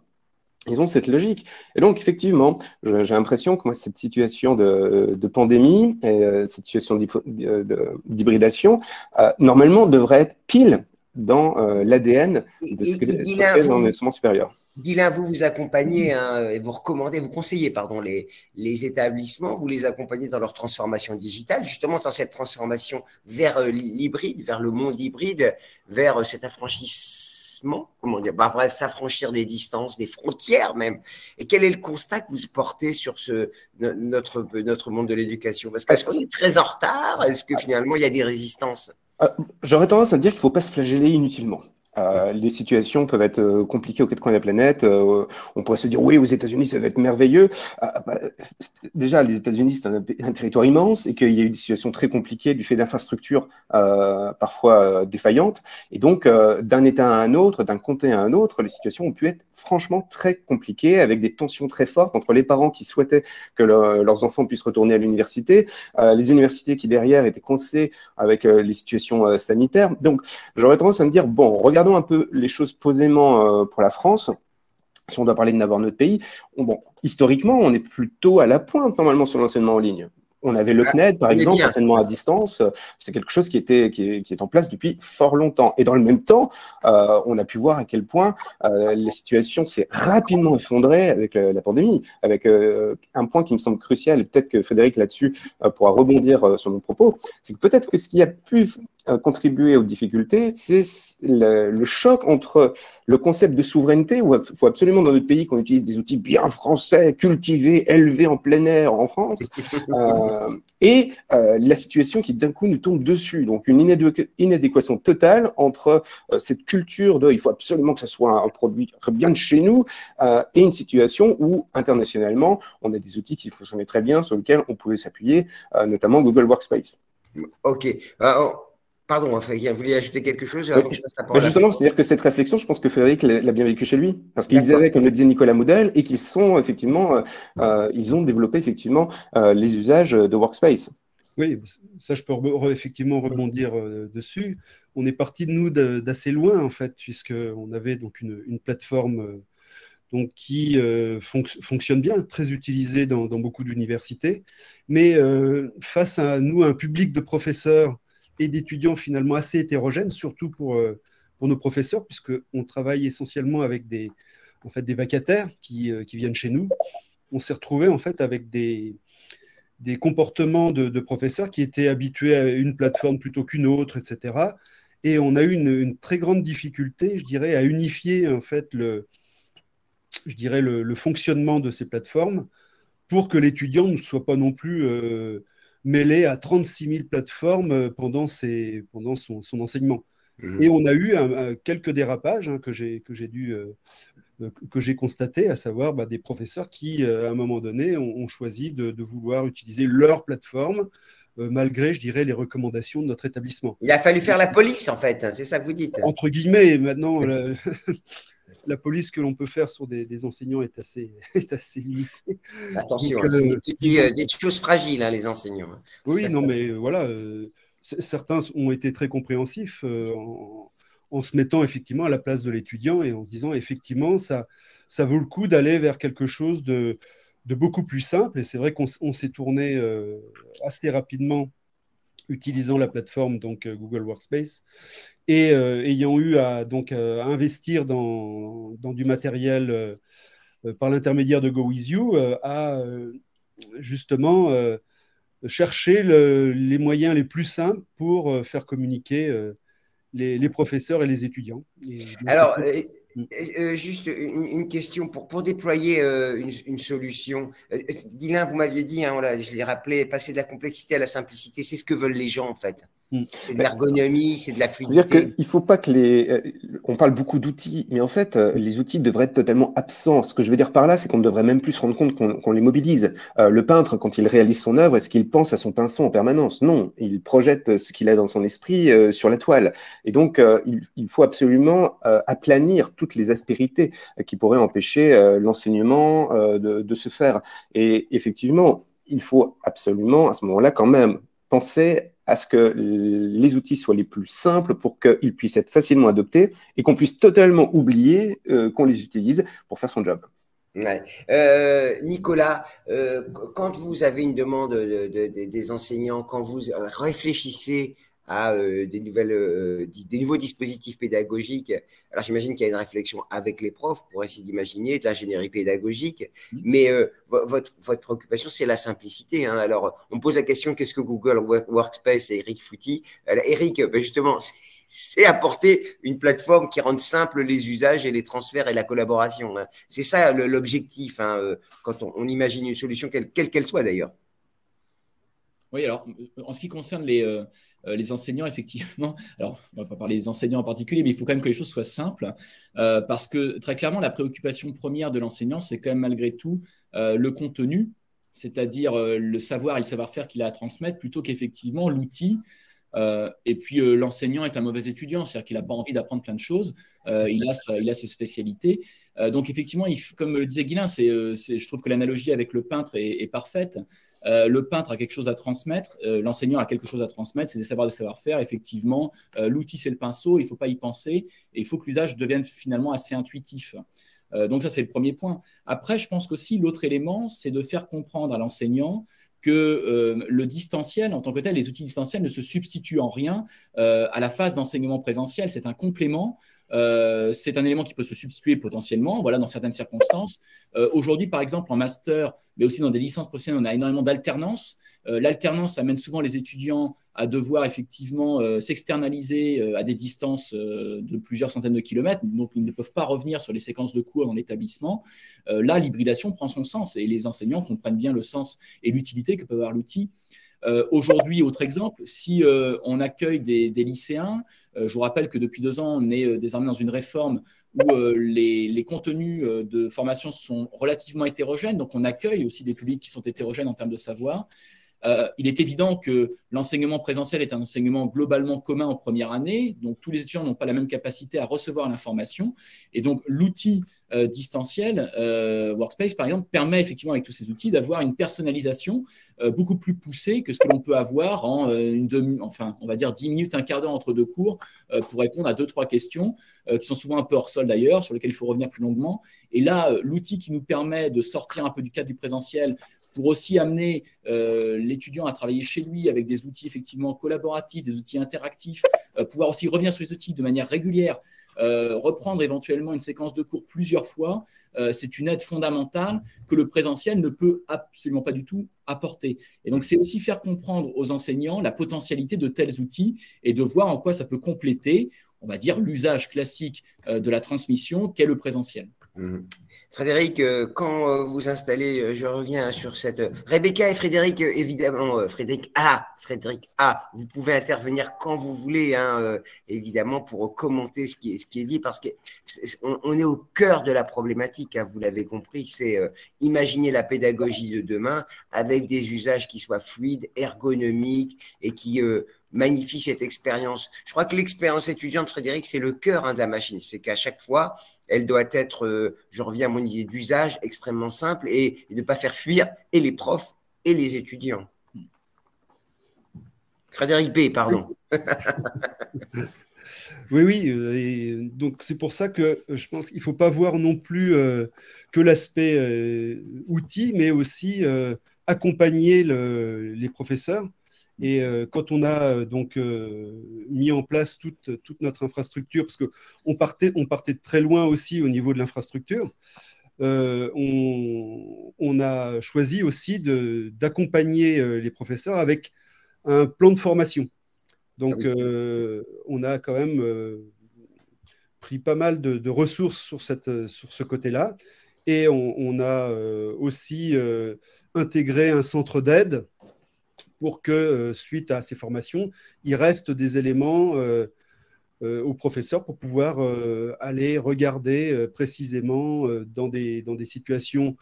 Ils ont cette logique. Et donc, effectivement, j'ai l'impression que moi, cette situation de pandémie et cette situation d'hybridation, normalement, devrait être pile dans l'ADN de ce que fait l'enseignement supérieur. Guylain, vous accompagnez, hein, et vous recommandez, vous conseillez, pardon, les établissements, vous les accompagnez dans leur transformation digitale, justement dans cette transformation vers l'hybride, vers le monde hybride, vers cet affranchissement, comment dire, bref, s'affranchir des distances, des frontières même. Et quel est le constat que vous portez sur notre monde de l'éducation? Parce qu'est-ce qu'on est très en retard? Est-ce que finalement il y a des résistances? J'aurais tendance à dire qu'il ne faut pas se flageller inutilement. Les situations peuvent être compliquées aux quatre coins de la planète. On pourrait se dire, oui, aux États-Unis, ça va être merveilleux. Déjà, les États-Unis, c'est un territoire immense et qu'il y a eu des situations très compliquées du fait d'infrastructures parfois défaillantes. Et donc, d'un État à un autre, d'un comté à un autre, les situations ont pu être franchement très compliquées, avec des tensions très fortes entre les parents qui souhaitaient que leurs enfants puissent retourner à l'université, les universités qui, derrière, étaient coincées avec les situations sanitaires. Donc, j'aurais tendance à me dire, bon, regardons un peu les choses posément pour la France. Si on doit parler de n'avoir notre pays, historiquement, on est plutôt à la pointe normalement sur l'enseignement en ligne. On avait le CNED, par exemple, enseignement à distance. C'est quelque chose qui est en place depuis fort longtemps. Et dans le même temps, on a pu voir à quel point la situation s'est rapidement effondrée avec la pandémie, avec un point qui me semble crucial, et peut-être que Frédéric, là-dessus, pourra rebondir sur mon propos, c'est que peut-être que ce qui a pu contribuer aux difficultés, c'est le choc entre le concept de souveraineté, où il faut absolument dans notre pays qu'on utilise des outils bien français, cultivés, élevés en plein air en France, et la situation qui d'un coup nous tombe dessus. Donc une inadéquation totale entre cette culture de il faut absolument que ça soit un produit bien de chez nous, et une situation où internationalement on a des outils qui fonctionnaient très bien, sur lesquels on pouvait s'appuyer, notamment Google Workspace. Ok. Pardon, vous vouliez ajouter quelque chose avant que je passe la parole. Justement, c'est-à-dire que cette réflexion, je pense que Frédéric l'a bien vécu chez lui, parce qu'ils avaient, comme le disait Nicolas Moudel, et qu'ils sont effectivement, ils ont développé effectivement les usages de Workspace. Oui, ça je peux effectivement rebondir dessus. On est parti de nous d'assez loin en fait, puisqu'on avait donc une plateforme donc, qui fonctionne bien, très utilisée dans beaucoup d'universités, mais face à nous, un public de professeurs et d'étudiants finalement assez hétérogènes, surtout pour nos professeurs, puisqu'on travaille essentiellement avec des vacataires qui viennent chez nous. On s'est retrouvé en fait avec des comportements de professeurs qui étaient habitués à une plateforme plutôt qu'une autre, etc. Et on a eu une très grande difficulté, je dirais, à unifier en fait le fonctionnement de ces plateformes pour que l'étudiant ne soit pas non plus mêlé à 36 000 plateformes pendant son enseignement. Et on a eu quelques dérapages que j'ai constatés, à savoir des professeurs qui, à un moment donné, ont choisi de vouloir utiliser leur plateforme, malgré, je dirais, les recommandations de notre établissement. Il a fallu faire la police, en fait, c'est ça que vous dites. Entre guillemets, maintenant, la police que l'on peut faire sur des enseignants est assez limitée. Attention, c'est des choses fragiles, les enseignants. Oui, non, mais voilà, certains ont été très compréhensifs en se mettant effectivement à la place de l'étudiant et en se disant effectivement, ça vaut le coup d'aller vers quelque chose de beaucoup plus simple. Et c'est vrai qu'on s'est tourné assez rapidement utilisant la plateforme donc Google Workspace et ayant eu à investir dans du matériel par l'intermédiaire de GoWithYou, à justement chercher les moyens les plus simples pour faire communiquer les professeurs et les étudiants. Alors, juste une question pour déployer une solution. Dylan, vous m'aviez dit, je l'ai rappelé, passer de la complexité à la simplicité, c'est ce que veulent les gens en fait. C'est de l'ergonomie, c'est de la fluidité. C'est-à-dire qu'il ne faut pas que on parle beaucoup d'outils, mais en fait, les outils devraient être totalement absents. Ce que je veux dire par là, c'est qu'on ne devrait même plus se rendre compte qu'on les mobilise. Le peintre, quand il réalise son œuvre, est-ce qu'il pense à son pinceau en permanence? Non, il projette ce qu'il a dans son esprit sur la toile. Et donc, il faut absolument aplanir toutes les aspérités qui pourraient empêcher l'enseignement de se faire. Et effectivement, il faut absolument, à ce moment-là, quand même, penser à ce que les outils soient les plus simples pour qu'ils puissent être facilement adoptés et qu'on puisse totalement oublier qu'on les utilise pour faire son job. Ouais. Nicolas, quand vous avez une demande des enseignants, quand vous réfléchissez à des nouveaux dispositifs pédagogiques. Alors, j'imagine qu'il y a une réflexion avec les profs pour essayer d'imaginer de l'ingénierie pédagogique, mais votre préoccupation, c'est la simplicité. Alors, on me pose la question, qu'est-ce que Google Workspace et Eric Fouty? Eric, justement, c'est apporter une plateforme qui rende simple les usages et les transferts et la collaboration. C'est ça l'objectif quand on imagine une solution, quelle qu'elle soit d'ailleurs. Oui, alors, en ce qui concerne les enseignants, effectivement, alors on ne va pas parler des enseignants en particulier, mais il faut quand même que les choses soient simples, parce que très clairement, la préoccupation première de l'enseignant, c'est quand même malgré tout le contenu, c'est-à-dire le savoir et le savoir-faire qu'il a à transmettre, plutôt qu'effectivement l'outil. Et puis l'enseignant est un mauvais étudiant, c'est-à-dire qu'il n'a pas envie d'apprendre plein de choses, il a ses spécialités. Donc effectivement, comme le disait Guilain, je trouve que l'analogie avec le peintre est parfaite. Le peintre a quelque chose à transmettre, l'enseignant a quelque chose à transmettre, c'est des savoirs, des savoir-faire. Effectivement, l'outil c'est le pinceau, il ne faut pas y penser, et il faut que l'usage devienne finalement assez intuitif. Donc ça, c'est le premier point. Après, je pense qu'aussi l'autre élément, c'est de faire comprendre à l'enseignant que le distanciel, en tant que tel, les outils distanciels ne se substituent en rien à la phase d'enseignement présentiel. C'est un complément. C'est un élément qui peut se substituer potentiellement, voilà, dans certaines circonstances. Aujourd'hui, par exemple, en master, mais aussi dans des licences professionnelles, on a énormément d'alternance. L'alternance amène souvent les étudiants à devoir effectivement s'externaliser à des distances de plusieurs centaines de kilomètres, donc ils ne peuvent pas revenir sur les séquences de cours dans l'établissement. Là, l'hybridation prend son sens et les enseignants comprennent bien le sens et l'utilité que peut avoir l'outil. Aujourd'hui, autre exemple, si on accueille des lycéens, je vous rappelle que depuis 2 ans, on est désormais dans une réforme où les contenus de formation sont relativement hétérogènes, donc on accueille aussi des publics qui sont hétérogènes en termes de savoir. Il est évident que l'enseignement présentiel est un enseignement globalement commun en première année, donc tous les étudiants n'ont pas la même capacité à recevoir l'information, et donc l'outil distanciel, Workspace par exemple, permet effectivement avec tous ces outils d'avoir une personnalisation beaucoup plus poussée que ce que l'on peut avoir en on va dire 10 minutes, un quart d'heure entre 2 cours pour répondre à 2-3 questions qui sont souvent un peu hors sol d'ailleurs, sur lesquelles il faut revenir plus longuement. Et là, l'outil qui nous permet de sortir un peu du cadre du présentiel pour aussi amener l'étudiant à travailler chez lui avec des outils effectivement collaboratifs, des outils interactifs, pouvoir aussi revenir sur les outils de manière régulière, reprendre éventuellement une séquence de cours plusieurs fois, c'est une aide fondamentale que le présentiel ne peut absolument pas du tout apporter. Et donc, c'est aussi faire comprendre aux enseignants la potentialité de tels outils et de voir en quoi ça peut compléter, on va dire, l'usage classique de la transmission qu'est le présentiel. Frédéric, quand vous installez, je reviens sur cette… Rebecca et Frédéric, évidemment, Frédéric A, vous pouvez intervenir quand vous voulez, hein, évidemment, pour commenter ce qui est dit, parce qu'on est au cœur de la problématique, hein, vous l'avez compris, c'est imaginer la pédagogie de demain avec des usages qui soient fluides, ergonomiques et qui… magnifie cette expérience. Je crois que l'expérience étudiante, Frédéric, c'est le cœur de la machine. C'est qu'à chaque fois, elle doit être, je reviens à mon idée d'usage, extrêmement simple et ne pas faire fuir et les profs et les étudiants. Frédéric B, pardon. Oui, et donc c'est pour ça que je pense qu'il ne faut pas voir non plus que l'aspect outil, mais aussi accompagner les professeurs. Et quand on a donc mis en place toute notre infrastructure, parce qu'on partait de très loin aussi au niveau de l'infrastructure, on a choisi aussi d'accompagner les professeurs avec un plan de formation. Donc, on a quand même pris pas mal de ressources sur ce côté-là. Et on a aussi intégré un centre d'aide pour que, suite à ces formations, il reste des éléments aux professeurs pour pouvoir aller regarder précisément dans des situations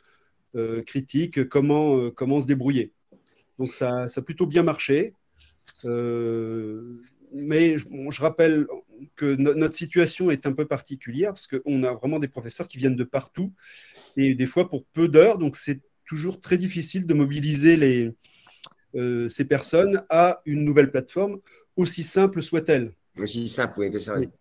critiques comment se débrouiller. Donc, ça a plutôt bien marché. Mais je rappelle que notre situation est un peu particulière parce qu'on a vraiment des professeurs qui viennent de partout et des fois pour peu d'heures. Donc, c'est toujours très difficile de mobiliser ces personnes à une nouvelle plateforme, aussi simple soit-elle. Aussi simple, oui.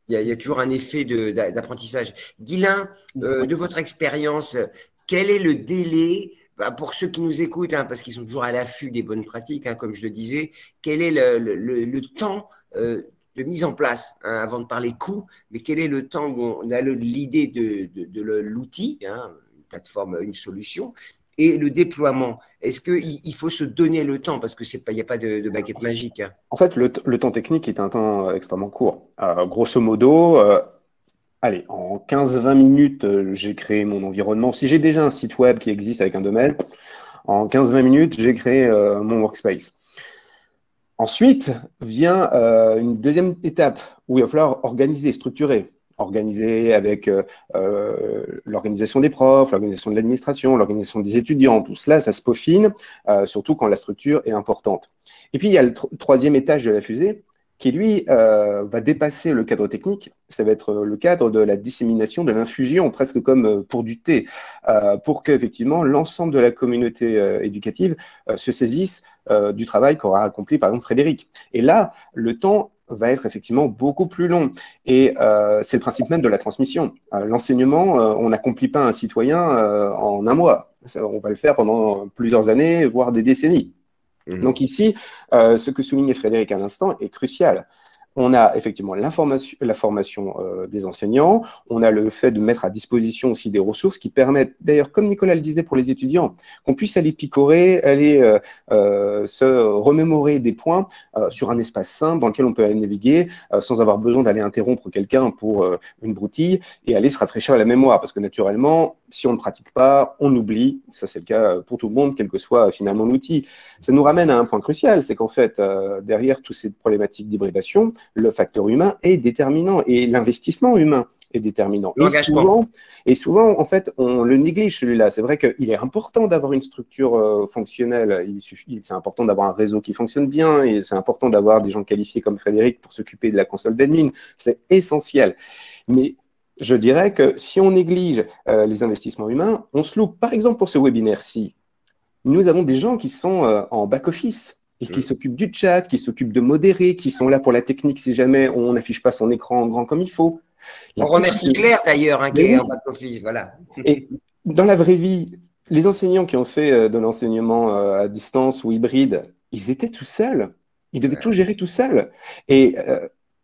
Il y a toujours un effet d'apprentissage. Guylain, de votre expérience, quel est le délai pour ceux qui nous écoutent, hein, parce qu'ils sont toujours à l'affût des bonnes pratiques, hein, comme je le disais, quel est le temps de mise en place, hein, avant de parler coût, mais quel est le temps où on a l'idée de l'outil, hein, une plateforme, une solution, et le déploiement? Est-ce qu'il faut se donner le temps? Parce qu'il n'y a pas de baguette magique. Hein. En fait, le temps technique est un temps extrêmement court. Grosso modo, allez, en 15-20 minutes, j'ai créé mon environnement. Si j'ai déjà un site web qui existe avec un domaine, en 15-20 minutes, j'ai créé mon workspace. Ensuite vient une deuxième étape où il va falloir organiser, structurer. Organiser avec l'organisation des profs, l'organisation de l'administration, l'organisation des étudiants. Tout cela, ça se peaufine, surtout quand la structure est importante. Et puis, il y a le troisième étage de la fusée qui, lui, va dépasser le cadre technique. Ça va être le cadre de la dissémination, de l'infusion, presque comme pour du thé, pour qu'effectivement, l'ensemble de la communauté éducative se saisisse du travail qu'aura accompli, par exemple, Frédéric. Et là, le temps va être effectivement beaucoup plus long. Et c'est le principe même de la transmission. L'enseignement, on n'accomplit pas un citoyen en un mois. On va le faire pendant plusieurs années, voire des décennies. Donc ici, ce que soulignait Frédéric à l'instant est crucial. On a effectivement la formation des enseignants, on a le fait de mettre à disposition aussi des ressources qui permettent, d'ailleurs, comme Nicolas le disait pour les étudiants, qu'on puisse aller picorer, aller se remémorer des points sur un espace simple dans lequel on peut aller naviguer sans avoir besoin d'aller interrompre quelqu'un pour une broutille et aller se rafraîchir la mémoire. Parce que naturellement, si on ne pratique pas, on oublie. Ça, c'est le cas pour tout le monde, quel que soit finalement l'outil. Ça nous ramène à un point crucial, c'est qu'en fait, derrière toutes ces problématiques d'hybridation, le facteur humain est déterminant et l'investissement humain est déterminant. Et souvent, en fait, on le néglige celui-là. C'est vrai qu'il est important d'avoir une structure fonctionnelle. C'est important d'avoir un réseau qui fonctionne bien et c'est important d'avoir des gens qualifiés comme Frédéric pour s'occuper de la console d'admin. C'est essentiel. Mais je dirais que si on néglige les investissements humains, on se loupe. Par exemple, pour ce webinaire-ci, nous avons des gens qui sont en back-office et qui s'occupent du chat, qui s'occupent de modérer, qui sont là pour la technique si jamais on n'affiche pas son écran grand comme il faut. On remercie Claire d'ailleurs, qui est en back-office. Voilà. Et dans la vraie vie, les enseignants qui ont fait de l'enseignement à distance ou hybride, ils étaient tout seuls. Ils devaient tout gérer tout seuls. Et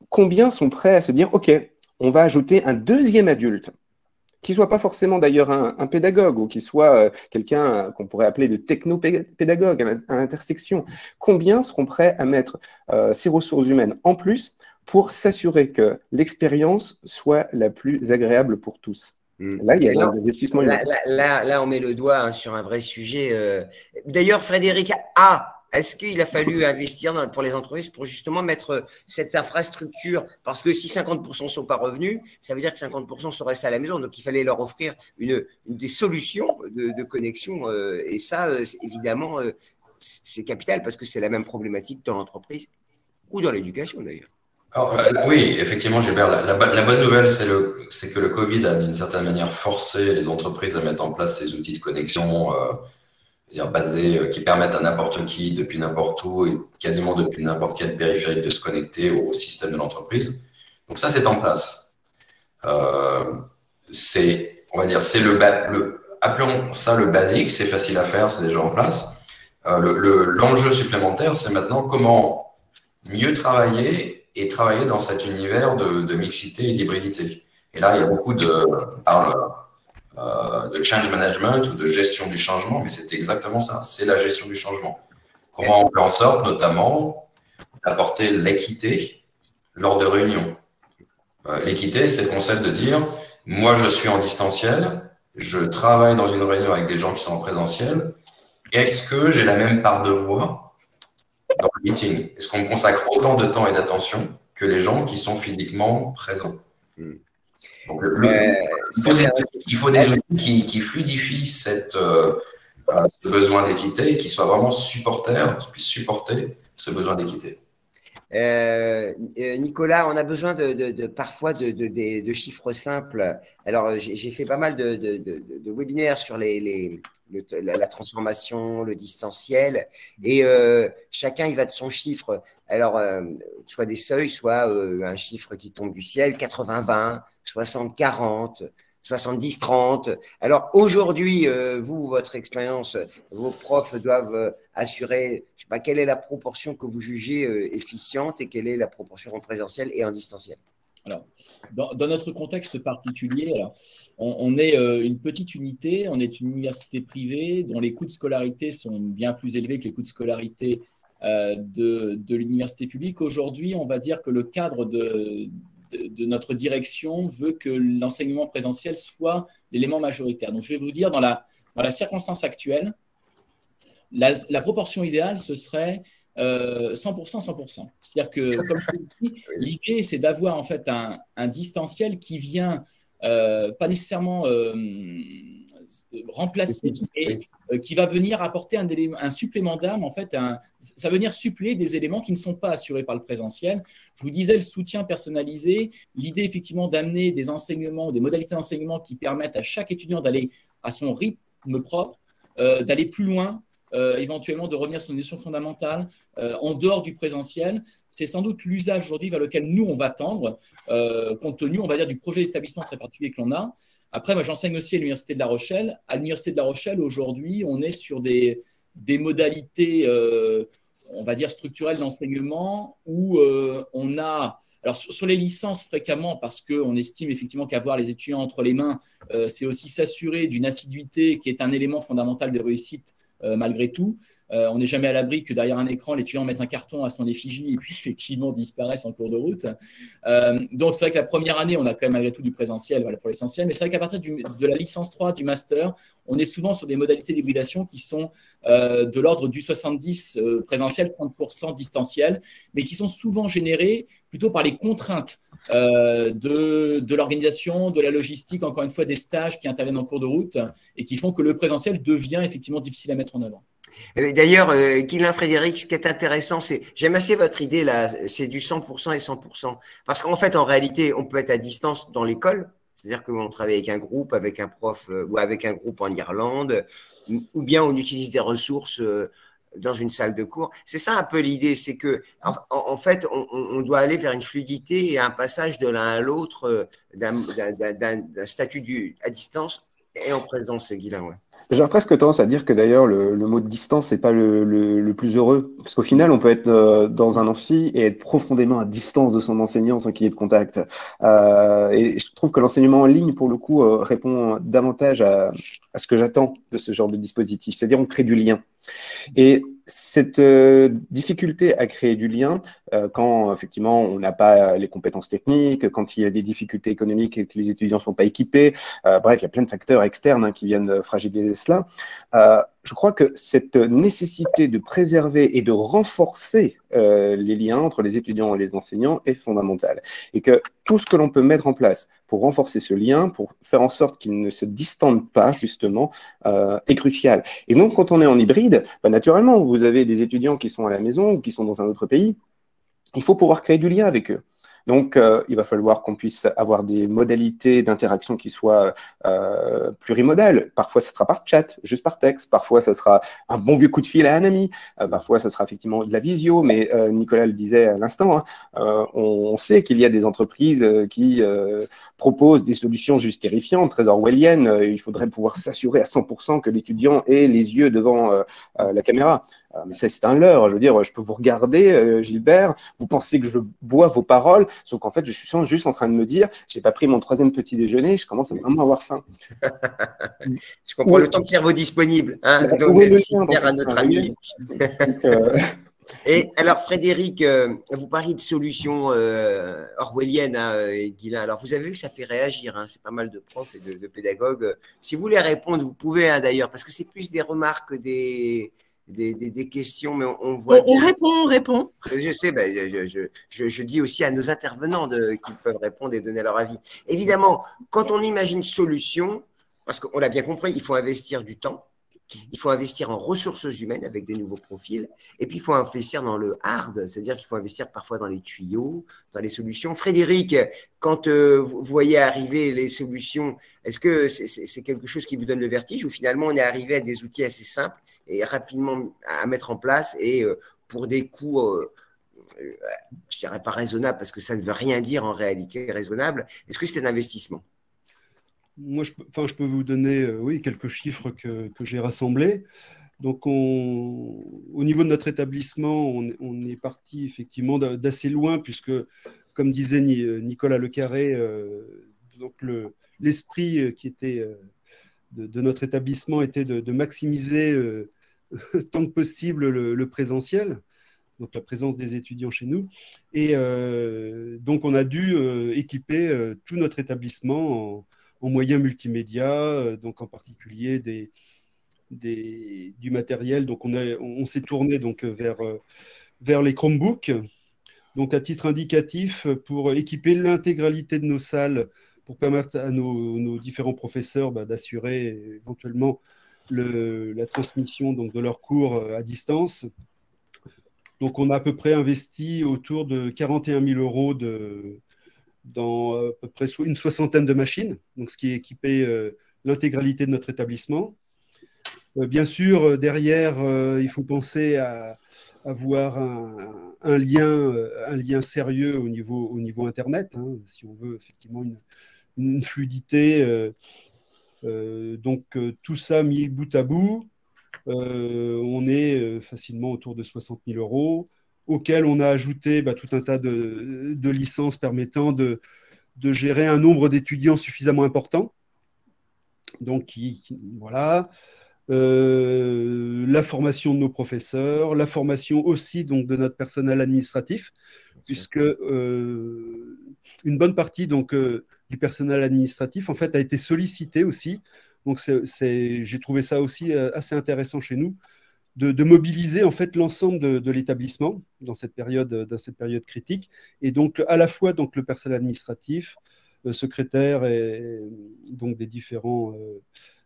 combien sont prêts à se dire, OK, on va ajouter un deuxième adulte qui ne soit pas forcément d'ailleurs un pédagogue ou qui soit quelqu'un qu'on pourrait appeler de techno-pédagogue à l'intersection. Combien seront prêts à mettre ces ressources humaines en plus pour s'assurer que l'expérience soit la plus agréable pour tous? Là, il y a un investissement humain. Là, on met le doigt sur un vrai sujet. D'ailleurs, Frédéric, est-ce qu'il a fallu investir pour les entreprises pour justement mettre cette infrastructure? Parce que si 50% ne sont pas revenus, ça veut dire que 50% sont restés à la maison. Donc, il fallait leur offrir des solutions de connexion. Et ça, évidemment, c'est capital parce que c'est la même problématique dans l'entreprise ou dans l'éducation d'ailleurs. Alors, oui, effectivement, Gilbert, la bonne nouvelle, c'est que le Covid a d'une certaine manière forcé les entreprises à mettre en place ces outils de connexion basés, qui permettent à n'importe qui, depuis n'importe où et quasiment depuis n'importe quel périphérique de se connecter au système de l'entreprise. Donc ça, c'est en place. On va dire, c'est appelons ça le basique, c'est facile à faire, c'est déjà en place. L'enjeu supplémentaire, c'est maintenant comment mieux travailler et travailler dans cet univers de mixité et d'hybridité. Et là, il y a beaucoup de change management ou de gestion du changement, mais c'est exactement ça, c'est la gestion du changement. Comment on fait en sorte, notamment, d'apporter l'équité lors de réunions. L'équité, c'est le concept de dire, moi, je suis en distanciel, je travaille dans une réunion avec des gens qui sont en présentiel, est-ce que j'ai la même part de voix dans le meeting? Est-ce qu'on me consacre autant de temps et d'attention que les gens qui sont physiquement présents? Donc, il faut des outils qui fluidifient ce besoin d'équité et qui soient vraiment supporters, qui puissent supporter ce besoin d'équité. Nicolas, on a besoin parfois de chiffres simples. Alors, j'ai fait pas mal de webinaires sur la transformation, le distanciel, et chacun il va de son chiffre. Alors, soit des seuils, soit un chiffre qui tombe du ciel, 80-20, 60-40, 70-30. Alors aujourd'hui, vous, votre expérience, vos profs doivent assurer, je sais pas, quelle est la proportion que vous jugez efficiente et quelle est la proportion en présentiel et en distanciel? Alors, dans notre contexte particulier, alors, on est une petite unité, on est une université privée dont les coûts de scolarité sont bien plus élevés que les coûts de scolarité de l'université publique. Aujourd'hui, on va dire que le cadre de notre direction veut que l'enseignement présentiel soit l'élément majoritaire. Donc, je vais vous dire, dans la circonstance actuelle, la proportion idéale, ce serait 100%, 100%. C'est-à-dire que, comme je l'ai dit, l'idée, c'est d'avoir en fait un distanciel qui vient pas nécessairement remplacer, mais qui va venir apporter un supplément d'âme. En fait, ça va venir suppléer des éléments qui ne sont pas assurés par le présentiel. Je vous disais le soutien personnalisé, l'idée effectivement d'amener des enseignements, des modalités d'enseignement qui permettent à chaque étudiant d'aller à son rythme propre, d'aller plus loin, éventuellement de revenir sur une notion fondamentale en dehors du présentiel. C'est sans doute l'usage aujourd'hui vers lequel nous, on va tendre, compte tenu, on va dire, du projet d'établissement très particulier que l'on a. Après, moi, j'enseigne aussi à l'Université de La Rochelle. À l'Université de La Rochelle, aujourd'hui, on est sur des des modalités, on va dire, structurelles d'enseignement où on a… Alors, sur les licences, fréquemment, parce qu'on estime effectivement qu'avoir les étudiants entre les mains, c'est aussi s'assurer d'une assiduité qui est un élément fondamental de réussite malgré tout. On n'est jamais à l'abri que derrière un écran, l'étudiant mette un carton à son effigie et puis effectivement disparaisse en cours de route. Donc, c'est vrai que la première année, on a quand même malgré tout du présentiel, voilà, pour l'essentiel. Mais c'est vrai qu'à partir de la licence 3, du master, on est souvent sur des modalités d'hybridation qui sont de l'ordre du 70 présentiel, 30% distanciel, mais qui sont souvent générées plutôt par les contraintes de l'organisation, de la logistique, encore une fois, des stages qui interviennent en cours de route et qui font que le présentiel devient effectivement difficile à mettre en œuvre. D'ailleurs, Guylain, Frédéric, ce qui est intéressant, c'est, j'aime assez votre idée là, c'est du 100% et 100%. Parce qu'en fait, en réalité, on peut être à distance dans l'école, c'est-à-dire qu'on travaille avec un groupe, avec un prof ou avec un groupe en Irlande, ou bien on utilise des ressources dans une salle de cours. C'est ça un peu l'idée, c'est que en fait, on doit aller vers une fluidité et un passage de l'un à l'autre d'un statut à distance et en présence, Guylain, ouais. J'aurais presque tendance à dire que d'ailleurs le mot de distance, c'est pas le plus heureux. Parce qu'au final, on peut être dans un amphi et être profondément à distance de son enseignant sans qu'il y ait de contact. Et je trouve que l'enseignement en ligne, pour le coup, répond davantage à ce que j'attends de ce genre de dispositif. C'est-à-dire, on crée du lien. Et cette difficulté à créer du lien, quand effectivement on n'a pas les compétences techniques, quand il y a des difficultés économiques et que les étudiants ne sont pas équipés, bref, il y a plein de facteurs externes qui viennent fragiliser cela. Je crois que cette nécessité de préserver et de renforcer les liens entre les étudiants et les enseignants est fondamentale. Et que tout ce que l'on peut mettre en place pour renforcer ce lien, pour faire en sorte qu'il ne se distende pas, justement, est crucial. Et donc, quand on est en hybride, naturellement, vous avez des étudiants qui sont à la maison ou qui sont dans un autre pays, il faut pouvoir créer du lien avec eux. Donc, il va falloir qu'on puisse avoir des modalités d'interaction qui soient plurimodales. Parfois, ça sera par chat, juste par texte. Parfois, ça sera un bon vieux coup de fil à un ami. Parfois, ça sera effectivement de la visio. Mais Nicolas le disait à l'instant, hein, on sait qu'il y a des entreprises qui proposent des solutions juste terrifiantes, très orwelliennes. Il faudrait pouvoir s'assurer à 100% que l'étudiant ait les yeux devant la caméra. Mais ça, c'est un leurre. Je veux dire, je peux vous regarder, Gilbert, vous pensez que je bois vos paroles, sauf qu'en fait, je suis juste en train de me dire, j'ai pas pris mon 3e petit déjeuner, je commence à vraiment avoir faim. Je comprends le temps de cerveau disponible. Hein, donc, merci à notre ami. Et alors, Frédéric, vous parliez de solutions orwelliennes, hein, Guylain. Alors, vous avez vu que ça fait réagir, hein, c'est pas mal de profs et de pédagogues. Si vous voulez répondre, vous pouvez, hein, d'ailleurs, parce que c'est plus des remarques, des questions, mais on voit… On répond. Je sais, ben, je dis aussi à nos intervenants qu'ils peuvent répondre et donner leur avis. Évidemment, quand on imagine solution, parce qu'on l'a bien compris, il faut investir du temps, il faut investir en ressources humaines avec des nouveaux profils, et puis il faut investir dans le hard, c'est-à-dire qu'il faut investir parfois dans les tuyaux, dans les solutions. Frédéric, quand vous voyez arriver les solutions, est-ce que c'est quelque chose qui vous donne le vertige ou finalement on est arrivé à des outils assez simples et rapidement à mettre en place et pour des coûts, je dirais pas raisonnables parce que ça ne veut rien dire en réalité raisonnable, est-ce que c'est un investissement ? Moi, je peux vous donner oui, quelques chiffres que j'ai rassemblés. Donc, au niveau de notre établissement, on est parti effectivement d'assez loin, puisque, comme disait Nicolas Lecarré, donc l'esprit qui était de notre établissement était de maximiser tant que possible le présentiel, donc la présence des étudiants chez nous. Et donc, on a dû équiper tout notre établissement en moyens multimédia, donc en particulier du matériel. Donc, on s'est tourné donc vers les Chromebooks. Donc, à titre indicatif, pour équiper l'intégralité de nos salles, pour permettre à nos différents professeurs d'assurer éventuellement la transmission donc, de leurs cours à distance. Donc, on a à peu près investi autour de 41 000 € dans à peu près une 60aine de machines, donc ce qui équipait l'intégralité de notre établissement. Bien sûr, derrière, il faut penser à avoir un lien sérieux au niveau Internet, hein, si on veut effectivement une fluidité. Donc, tout ça mis bout à bout, On est facilement autour de 60 000 euros, auquel on a ajouté tout un tas de licences permettant de gérer un nombre d'étudiants suffisamment important. Donc, voilà. La formation de nos professeurs, la formation aussi donc, de notre personnel administratif, puisque une bonne partie donc, du personnel administratif en fait, a été sollicité aussi. Donc, j'ai trouvé ça aussi assez intéressant chez nous, de mobiliser en fait, l'ensemble de l'établissement dans cette période critique. Et donc, à la fois donc, le personnel administratif, secrétaire et donc des différents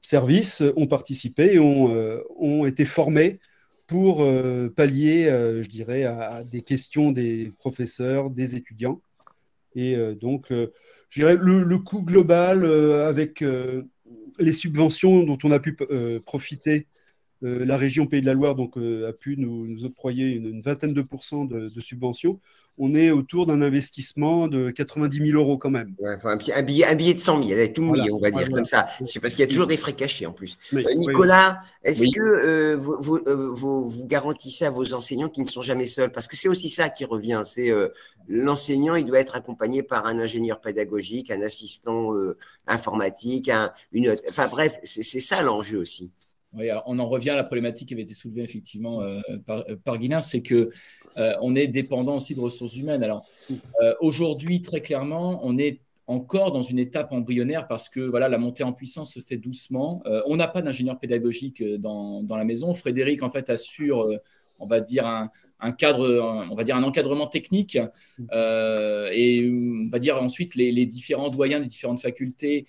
services ont participé et ont été formés pour pallier, je dirais, à des questions des professeurs, des étudiants. Et donc, je dirais, le coût global avec les subventions dont on a pu profiter, la région Pays de la Loire donc, a pu nous octroyer une vingtaine de pourcents de subventions. On est autour d'un investissement de 90 000 euros quand même. Ouais, enfin, un billet de 100 000, tout mouillé, on va dire, comme ça. C'est parce qu'il y a toujours des frais cachés en plus. Oui, Nicolas, est-ce Oui. que vous garantissez à vos enseignants qu'ils ne sont jamais seuls? Parce que c'est aussi ça qui revient. C'est l'enseignant, il doit être accompagné par un ingénieur pédagogique, un assistant informatique, enfin bref, c'est ça l'enjeu aussi. Oui, alors on en revient à la problématique qui avait été soulevée effectivement par Guilain, c'est que on est dépendant aussi de ressources humaines. Alors aujourd'hui, très clairement, on est encore dans une étape embryonnaire parce que voilà, la montée en puissance se fait doucement. On n'a pas d'ingénieur pédagogique dans la maison. Frédéric en fait assure, on va dire un cadre, on va dire un encadrement technique et on va dire ensuite les différents doyens des différentes facultés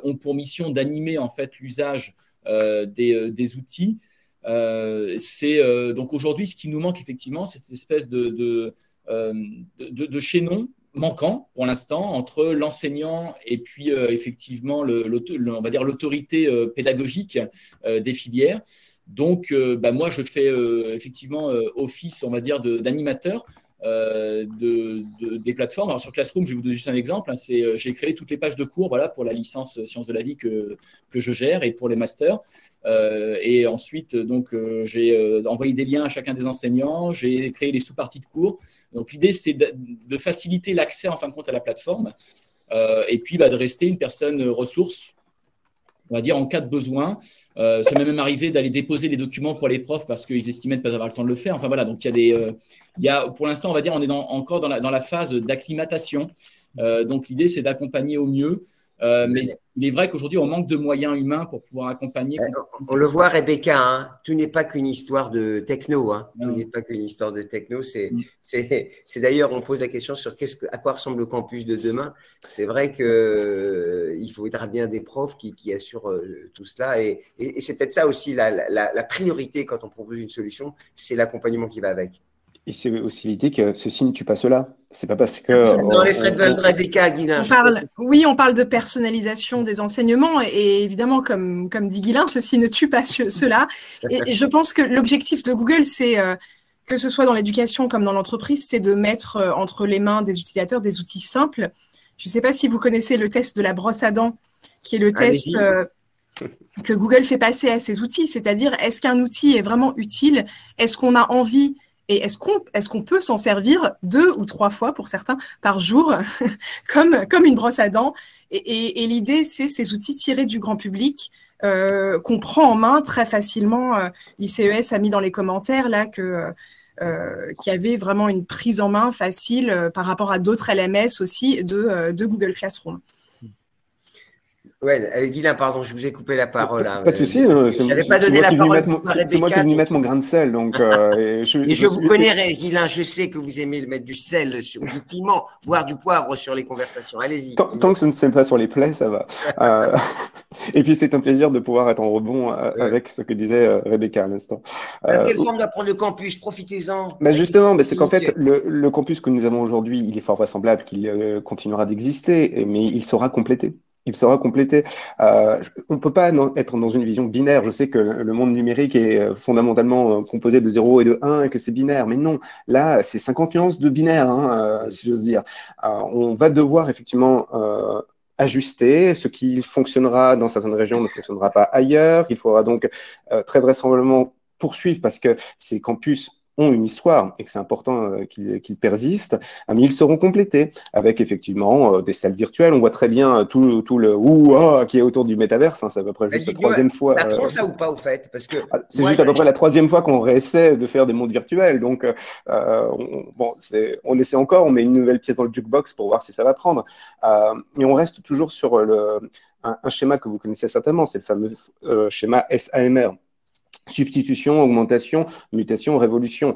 ont pour mission d'animer en fait l'usage des outils. Donc aujourd'hui, ce qui nous manque effectivement, c'est cette espèce de chaînon manquant pour l'instant entre l'enseignant et puis effectivement on va dire l'autorité pédagogique des filières. Donc moi je fais effectivement office, on va dire, d'animateur des plateformes. Alors sur Classroom, je vais vous donner juste un exemple. J'ai créé toutes les pages de cours voilà, pour la licence Sciences de la vie que je gère et pour les masters. Et ensuite, donc, j'ai envoyé des liens à chacun des enseignants. J'ai créé les sous-parties de cours. Donc l'idée, c'est de faciliter l'accès en fin de compte à la plateforme et puis de rester une personne ressource, on va dire, en cas de besoin. Ça m'est même arrivé d'aller déposer les documents pour les profs parce qu'ils estimaient ne pas avoir le temps de le faire. Enfin voilà, donc il y a pour l'instant, on va dire, on est encore dans la phase d'acclimatation. Donc l'idée, c'est d'accompagner au mieux. Mais il est vrai qu'aujourd'hui, on manque de moyens humains pour pouvoir accompagner. On le voit, Rebecca, hein, tout n'est pas qu'une histoire de techno. Hein. Tout n'est pas qu'une histoire de techno. C'est d'ailleurs, on pose la question sur à quoi ressemble le campus de demain. C'est vrai qu'il faudra bien des profs qui assurent tout cela. Et c'est peut-être ça aussi la priorité quand on propose une solution, c'est l'accompagnement qui va avec. Et c'est aussi l'idée que ceci ne tue pas cela. C'est pas parce que. Non, laisserai Rebecca, Guilain. On parle de personnalisation des enseignements et évidemment, comme dit Guilain, ceci ne tue pas cela. Et je pense que l'objectif de Google, c'est que ce soit dans l'éducation comme dans l'entreprise, c'est de mettre entre les mains des utilisateurs des outils simples. Je ne sais pas si vous connaissez le test de la brosse à dents, qui est le test que Google fait passer à ses outils, c'est-à-dire est-ce qu'un outil est vraiment utile, est-ce qu'on a envie et est-ce qu'on peut s'en servir 2 ou 3 fois pour certains par jour comme une brosse à dents et l'idée, c'est ces outils tirés du grand public qu'on prend en main très facilement. L'ICES a mis dans les commentaires là qu'il y avait vraiment une prise en main facile par rapport à d'autres LMS aussi de Google Classroom. Ouais, Guilain, pardon, je vous ai coupé la parole. Pas de souci, c'est moi qui est venu mettre mon grain de sel. Donc, je vous connais, Guilain, je sais que vous aimez mettre du sel, du piment, voire du poivre sur les conversations. Allez-y. Tant que ce ne sème pas sur les plaies, ça va. Et puis, c'est un plaisir de pouvoir être en rebond avec ce que disait Rebecca à l'instant. Quelle forme va prendre le campus? Profitez-en. Justement, c'est qu'en fait, le campus que nous avons aujourd'hui, il est fort vraisemblable qu'il continuera d'exister, mais il sera complété. Il sera complété. On ne peut pas être dans une vision binaire. Je sais que le monde numérique est fondamentalement composé de 0 et de 1 et que c'est binaire. Mais non, là, c'est 50 nuances de binaire, si j'ose dire. On va devoir effectivement ajuster. Ce qui fonctionnera dans certaines régions ne fonctionnera pas ailleurs. Il faudra donc très vraisemblablement poursuivre parce que ces campus ont une histoire et que c'est important qu'ils persistent, mais ils seront complétés avec effectivement des salles virtuelles. On voit très bien tout le ouah qui est autour du métaverse. Hein, c'est à peu près juste la troisième fois. Ça prend ça ou pas au fait? Parce que c'est juste à peu près la troisième fois qu'on réessaie de faire des mondes virtuels. Donc, on essaie encore, on met une nouvelle pièce dans le jukebox pour voir si ça va prendre. Mais on reste toujours sur un schéma que vous connaissez certainement, c'est le fameux schéma SAMR. Substitution, augmentation, mutation, révolution.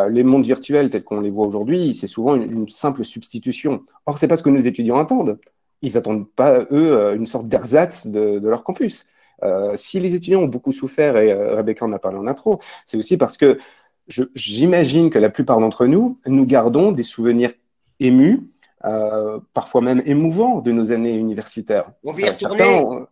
Les mondes virtuels tels qu'on les voit aujourd'hui, c'est souvent une simple substitution. Or, c'est pas ce que nos étudiants attendent. Ils n'attendent pas, eux, une sorte d'ersatz de leur campus. Si les étudiants ont beaucoup souffert, et Rebecca en a parlé en intro, c'est aussi parce que j'imagine que la plupart d'entre nous gardons des souvenirs émus, parfois même émouvants de nos années universitaires. On va y retourner.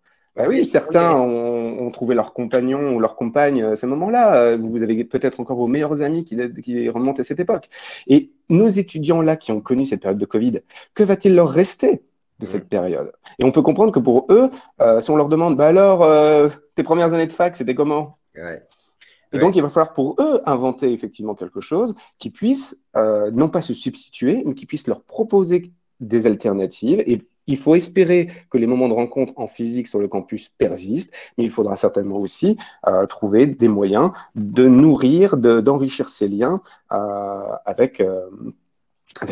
Certains ont trouvé leur compagnon ou leur compagne à ce moment-là. Vous avez peut-être encore vos meilleurs amis qui remontent à cette époque. Et nos étudiants-là qui ont connu cette période de Covid, que va-t-il leur rester de cette période? Et on peut comprendre que pour eux, si on leur demande, tes premières années de fac, c'était comment? Et donc, il va falloir pour eux inventer effectivement quelque chose qui puisse non pas se substituer, mais qui puisse leur proposer des alternatives. Et il faut espérer que les moments de rencontre en physique sur le campus persistent, mais il faudra certainement aussi trouver des moyens de nourrir, d'enrichir ces liens avec,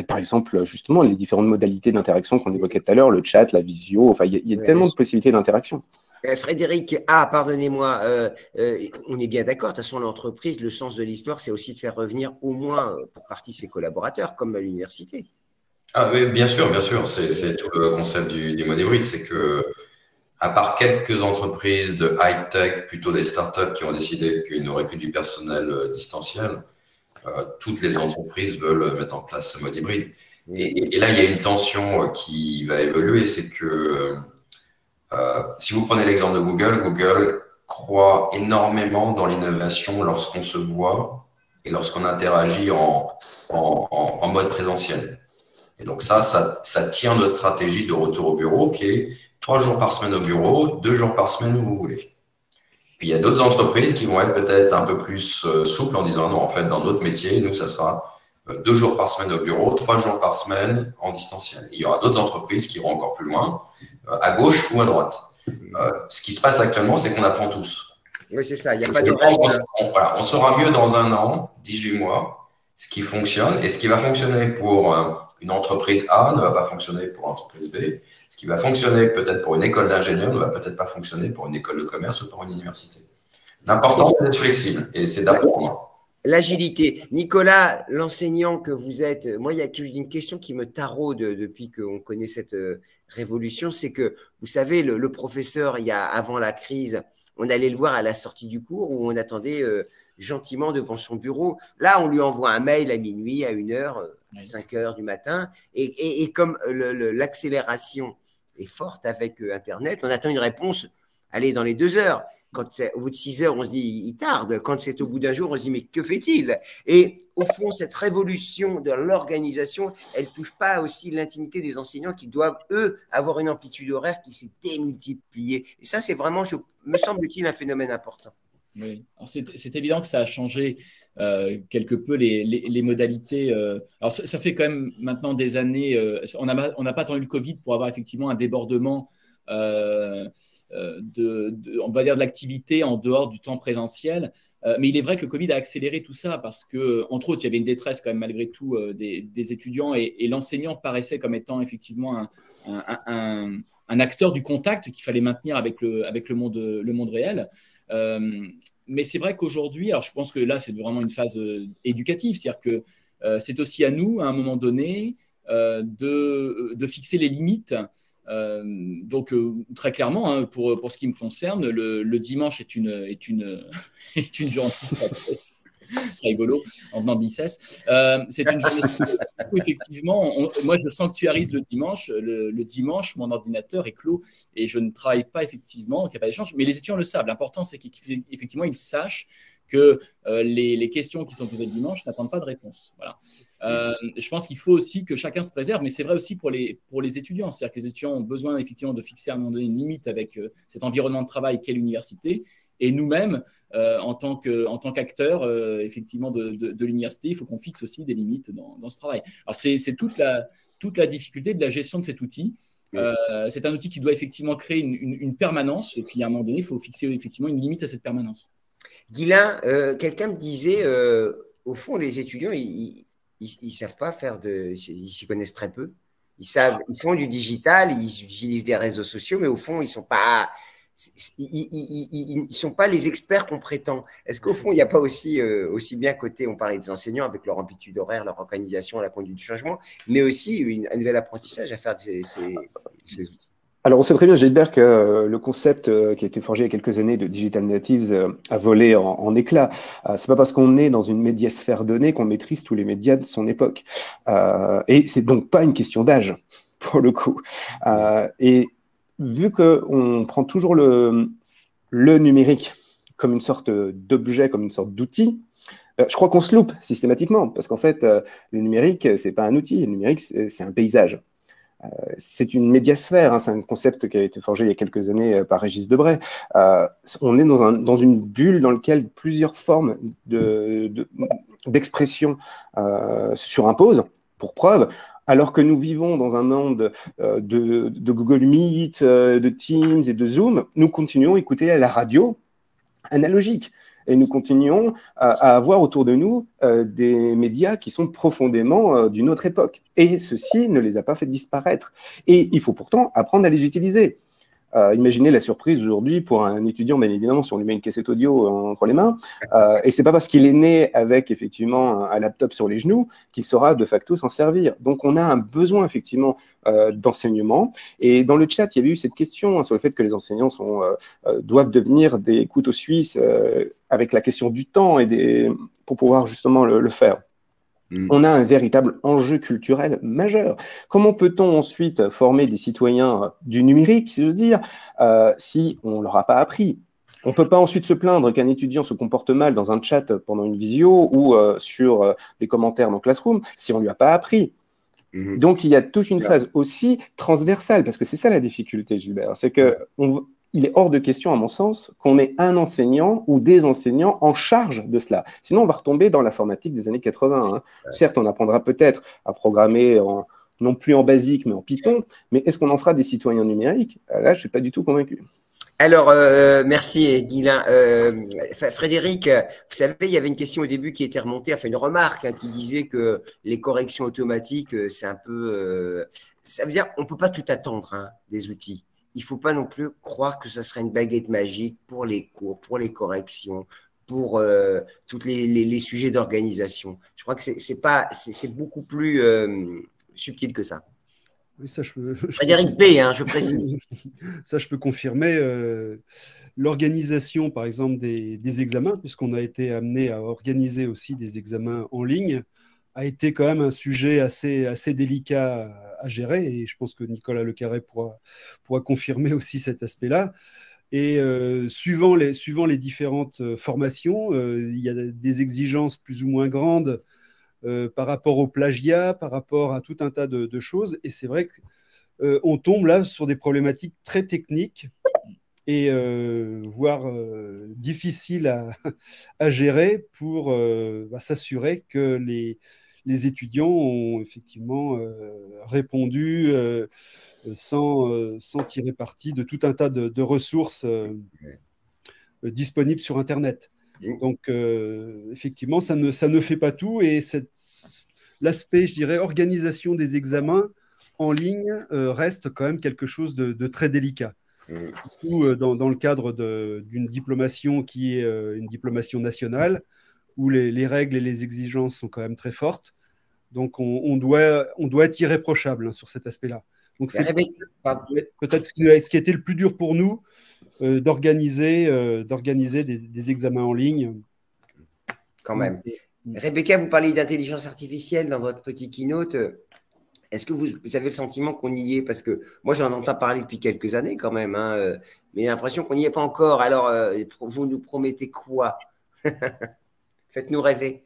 par exemple, justement, les différentes modalités d'interaction qu'on évoquait tout à l'heure, le chat, la visio, enfin, il y a tellement de possibilités d'interaction. Frédéric, pardonnez-moi, on est bien d'accord. De toute façon, l'entreprise, le sens de l'histoire, c'est aussi de faire revenir au moins pour partie ses collaborateurs, comme à l'université. Ah oui, bien sûr, c'est tout le concept du mode hybride, c'est que à part quelques entreprises de high-tech, plutôt des startups qui ont décidé qu'ils n'auraient que du personnel distanciel, toutes les entreprises veulent mettre en place ce mode hybride. Et là, il y a une tension qui va évoluer, c'est que si vous prenez l'exemple de Google croit énormément dans l'innovation lorsqu'on se voit et lorsqu'on interagit en mode présentiel. Et donc ça tient notre stratégie de retour au bureau qui est 3 jours par semaine au bureau, 2 jours par semaine où vous voulez. Puis il y a d'autres entreprises qui vont être peut-être un peu plus souples en disant non, en fait, dans notre métier, nous, ça sera 2 jours par semaine au bureau, 3 jours par semaine en distanciel. Il y aura d'autres entreprises qui iront encore plus loin, à gauche ou à droite. Ce qui se passe actuellement, c'est qu'on apprend tous. Oui, c'est ça. Il n'y a pas de on saura mieux dans 1 an, 18 mois, ce qui fonctionne et ce qui va fonctionner pour une entreprise A ne va pas fonctionner pour l'entreprise B. Ce qui va fonctionner peut-être pour une école d'ingénieur ne va peut-être pas fonctionner pour une école de commerce ou pour une université. L'important, c'est d'être flexible et c'est d'apprendre. L'agilité. Nicolas, l'enseignant que vous êtes, moi, il y a toujours une question qui me taraude depuis qu'on connaît cette révolution, c'est que, vous savez, le professeur, avant la crise, on allait le voir à la sortie du cours où on attendait gentiment devant son bureau. Là, on lui envoie un mail à minuit, à 1h, à 5h du matin. Et comme l'accélération est forte avec Internet, on attend une réponse, allez, dans les 2 heures. Quand au bout de 6 heures, on se dit, il tarde. Quand c'est au bout d'un jour, on se dit, mais que fait-il? Et au fond, cette révolution de l'organisation, elle ne touche pas aussi l'intimité des enseignants qui doivent, eux, avoir une amplitude horaire qui s'est démultipliée. Et ça, c'est vraiment, me semble-t-il, un phénomène important. Oui, c'est évident que ça a changé quelque peu les modalités. Alors, ça fait quand même maintenant des années. On n'a pas attendu le Covid pour avoir effectivement un débordement on va dire de l'activité en dehors du temps présentiel. Mais il est vrai que le Covid a accéléré tout ça parce que, entre autres, il y avait une détresse quand même malgré tout des étudiants et l'enseignant paraissait comme étant effectivement un acteur du contact qu'il fallait maintenir avec le monde réel. Mais c'est vrai qu'aujourd'hui, alors je pense que là, c'est vraiment une phase éducative, c'est-à-dire que c'est aussi à nous, à un moment donné, de fixer les limites. Donc très clairement, hein, pour ce qui me concerne, le dimanche est une journée. C'est rigolo en venant de l'ICES. C'est une journée où effectivement, moi je sanctuarise le dimanche. Le dimanche, mon ordinateur est clos et je ne travaille pas effectivement, donc il n'y a pas d'échange. Mais les étudiants le savent. L'important, c'est qu'effectivement, ils sachent que les questions qui sont posées le dimanche n'attendent pas de réponse. Voilà. Je pense qu'il faut aussi que chacun se préserve, mais c'est vrai aussi pour les étudiants. C'est-à-dire que les étudiants ont besoin effectivement de fixer à un moment donné une limite avec cet environnement de travail qu'est l'université. Et nous-mêmes, en tant qu'acteurs effectivement de l'université, il faut qu'on fixe aussi des limites dans ce travail. Alors, c'est toute la difficulté de la gestion de cet outil. C'est un outil qui doit effectivement créer une permanence. Et puis, à un moment donné, il faut fixer effectivement une limite à cette permanence. Guylain, quelqu'un me disait, au fond, les étudiants, ils savent pas faire ils s'y connaissent très peu. Ils font du digital, ils utilisent des réseaux sociaux, mais au fond, ils sont pas les experts qu'on prétend. Est-ce qu'au fond, il n'y a pas aussi bien côté, on parlait des enseignants avec leur amplitude horaire, leur organisation, la conduite du changement, mais aussi un nouvel apprentissage à faire de ces outils? Alors, on sait très bien, Gilbert, que le concept qui a été forgé il y a quelques années de Digital Natives a volé en éclats. C'est pas parce qu'on est dans une médiasphère donnée qu'on maîtrise tous les médias de son époque. Et c'est donc pas une question d'âge, pour le coup. Et vu qu'on prend toujours le numérique comme une sorte d'objet, comme une sorte d'outil, je crois qu'on se loupe systématiquement, parce qu'en fait, le numérique, c'est pas un outil, le numérique, c'est un paysage. C'est une médiasphère, hein, c'est un concept qui a été forgé il y a quelques années par Régis Debray. On est dans une bulle dans laquelle plusieurs formes d'expression se surimposent, pour preuve, alors que nous vivons dans un monde de Google Meet, de Teams et de Zoom, nous continuons à écouter la radio analogique. Et nous continuons à avoir autour de nous des médias qui sont profondément d'une autre époque. Et ceci ne les a pas fait disparaître. Et il faut pourtant apprendre à les utiliser. Imaginez la surprise aujourd'hui pour un étudiant, bien évidemment, si on lui met une cassette audio entre les mains. Et c'est pas parce qu'il est né avec effectivement un laptop sur les genoux qu'il saura de facto s'en servir. Donc on a un besoin effectivement d'enseignement. Et dans le chat, il y avait eu cette question sur le fait que les enseignants doivent devenir des couteaux suisses avec la question du temps pour pouvoir justement le faire. On a un véritable enjeu culturel majeur. Comment peut-on ensuite former des citoyens du numérique, si j'ose dire, si on ne leur a pas appris? On ne peut pas ensuite se plaindre qu'un étudiant se comporte mal dans un chat pendant une visio ou sur des commentaires dans Classroom si on ne lui a pas appris. Donc, il y a toute une phase aussi transversale, parce que c'est ça la difficulté, Gilbert, c'est qu'il est hors de question, à mon sens, qu'on ait un enseignant ou des enseignants en charge de cela. Sinon, on va retomber dans l'informatique des années 80. Hein. Certes, on apprendra peut-être à programmer non plus en basique, mais en Python, mais est-ce qu'on en fera des citoyens numériques? Là, je ne suis pas du tout convaincu. Alors, merci Guylain. Frédéric, vous savez, il y avait une question au début qui était remontée, enfin une remarque qui disait que les corrections automatiques, c'est un peu… ça veut dire qu'on ne peut pas tout attendre des outils. Il ne faut pas non plus croire que ce serait une baguette magique pour les cours, pour les corrections, pour tous les sujets d'organisation. Je crois que c'est beaucoup plus subtil que ça. Oui, ça, Frédéric P, je précise. Ça, je peux confirmer. L'organisation, par exemple, des examens, puisqu'on a été amené à organiser aussi des examens en ligne, a été quand même un sujet assez délicat à gérer. Et je pense que Nicolas Lecarré pourra confirmer aussi cet aspect-là. Et suivant les différentes formations, il y a des exigences plus ou moins grandes par rapport au plagiat, par rapport à tout un tas de choses. Et c'est vrai qu'on tombe là sur des problématiques très techniques et voire difficiles à gérer pour s'assurer que les étudiants ont effectivement répondu sans tirer parti de tout un tas de ressources disponibles sur Internet. Donc, effectivement, ça ne fait pas tout. Et l'aspect, je dirais, organisation des examens en ligne reste quand même quelque chose de très délicat. Surtout dans le cadre d'une diplomation qui est une diplomation nationale, où les règles et les exigences sont quand même très fortes. Donc, on doit être irréprochable sur cet aspect-là. Donc, c'est peut-être ce qui a été le plus dur pour nous, d'organiser des examens en ligne. Quand même. Rebecca, vous parlez d'intelligence artificielle dans votre petit keynote. Est-ce que vous avez le sentiment qu'on y est? Parce que moi, j'en entends parler depuis quelques années quand même, mais j'ai l'impression qu'on n'y est pas encore. Alors, vous nous promettez quoi? Faites-nous rêver.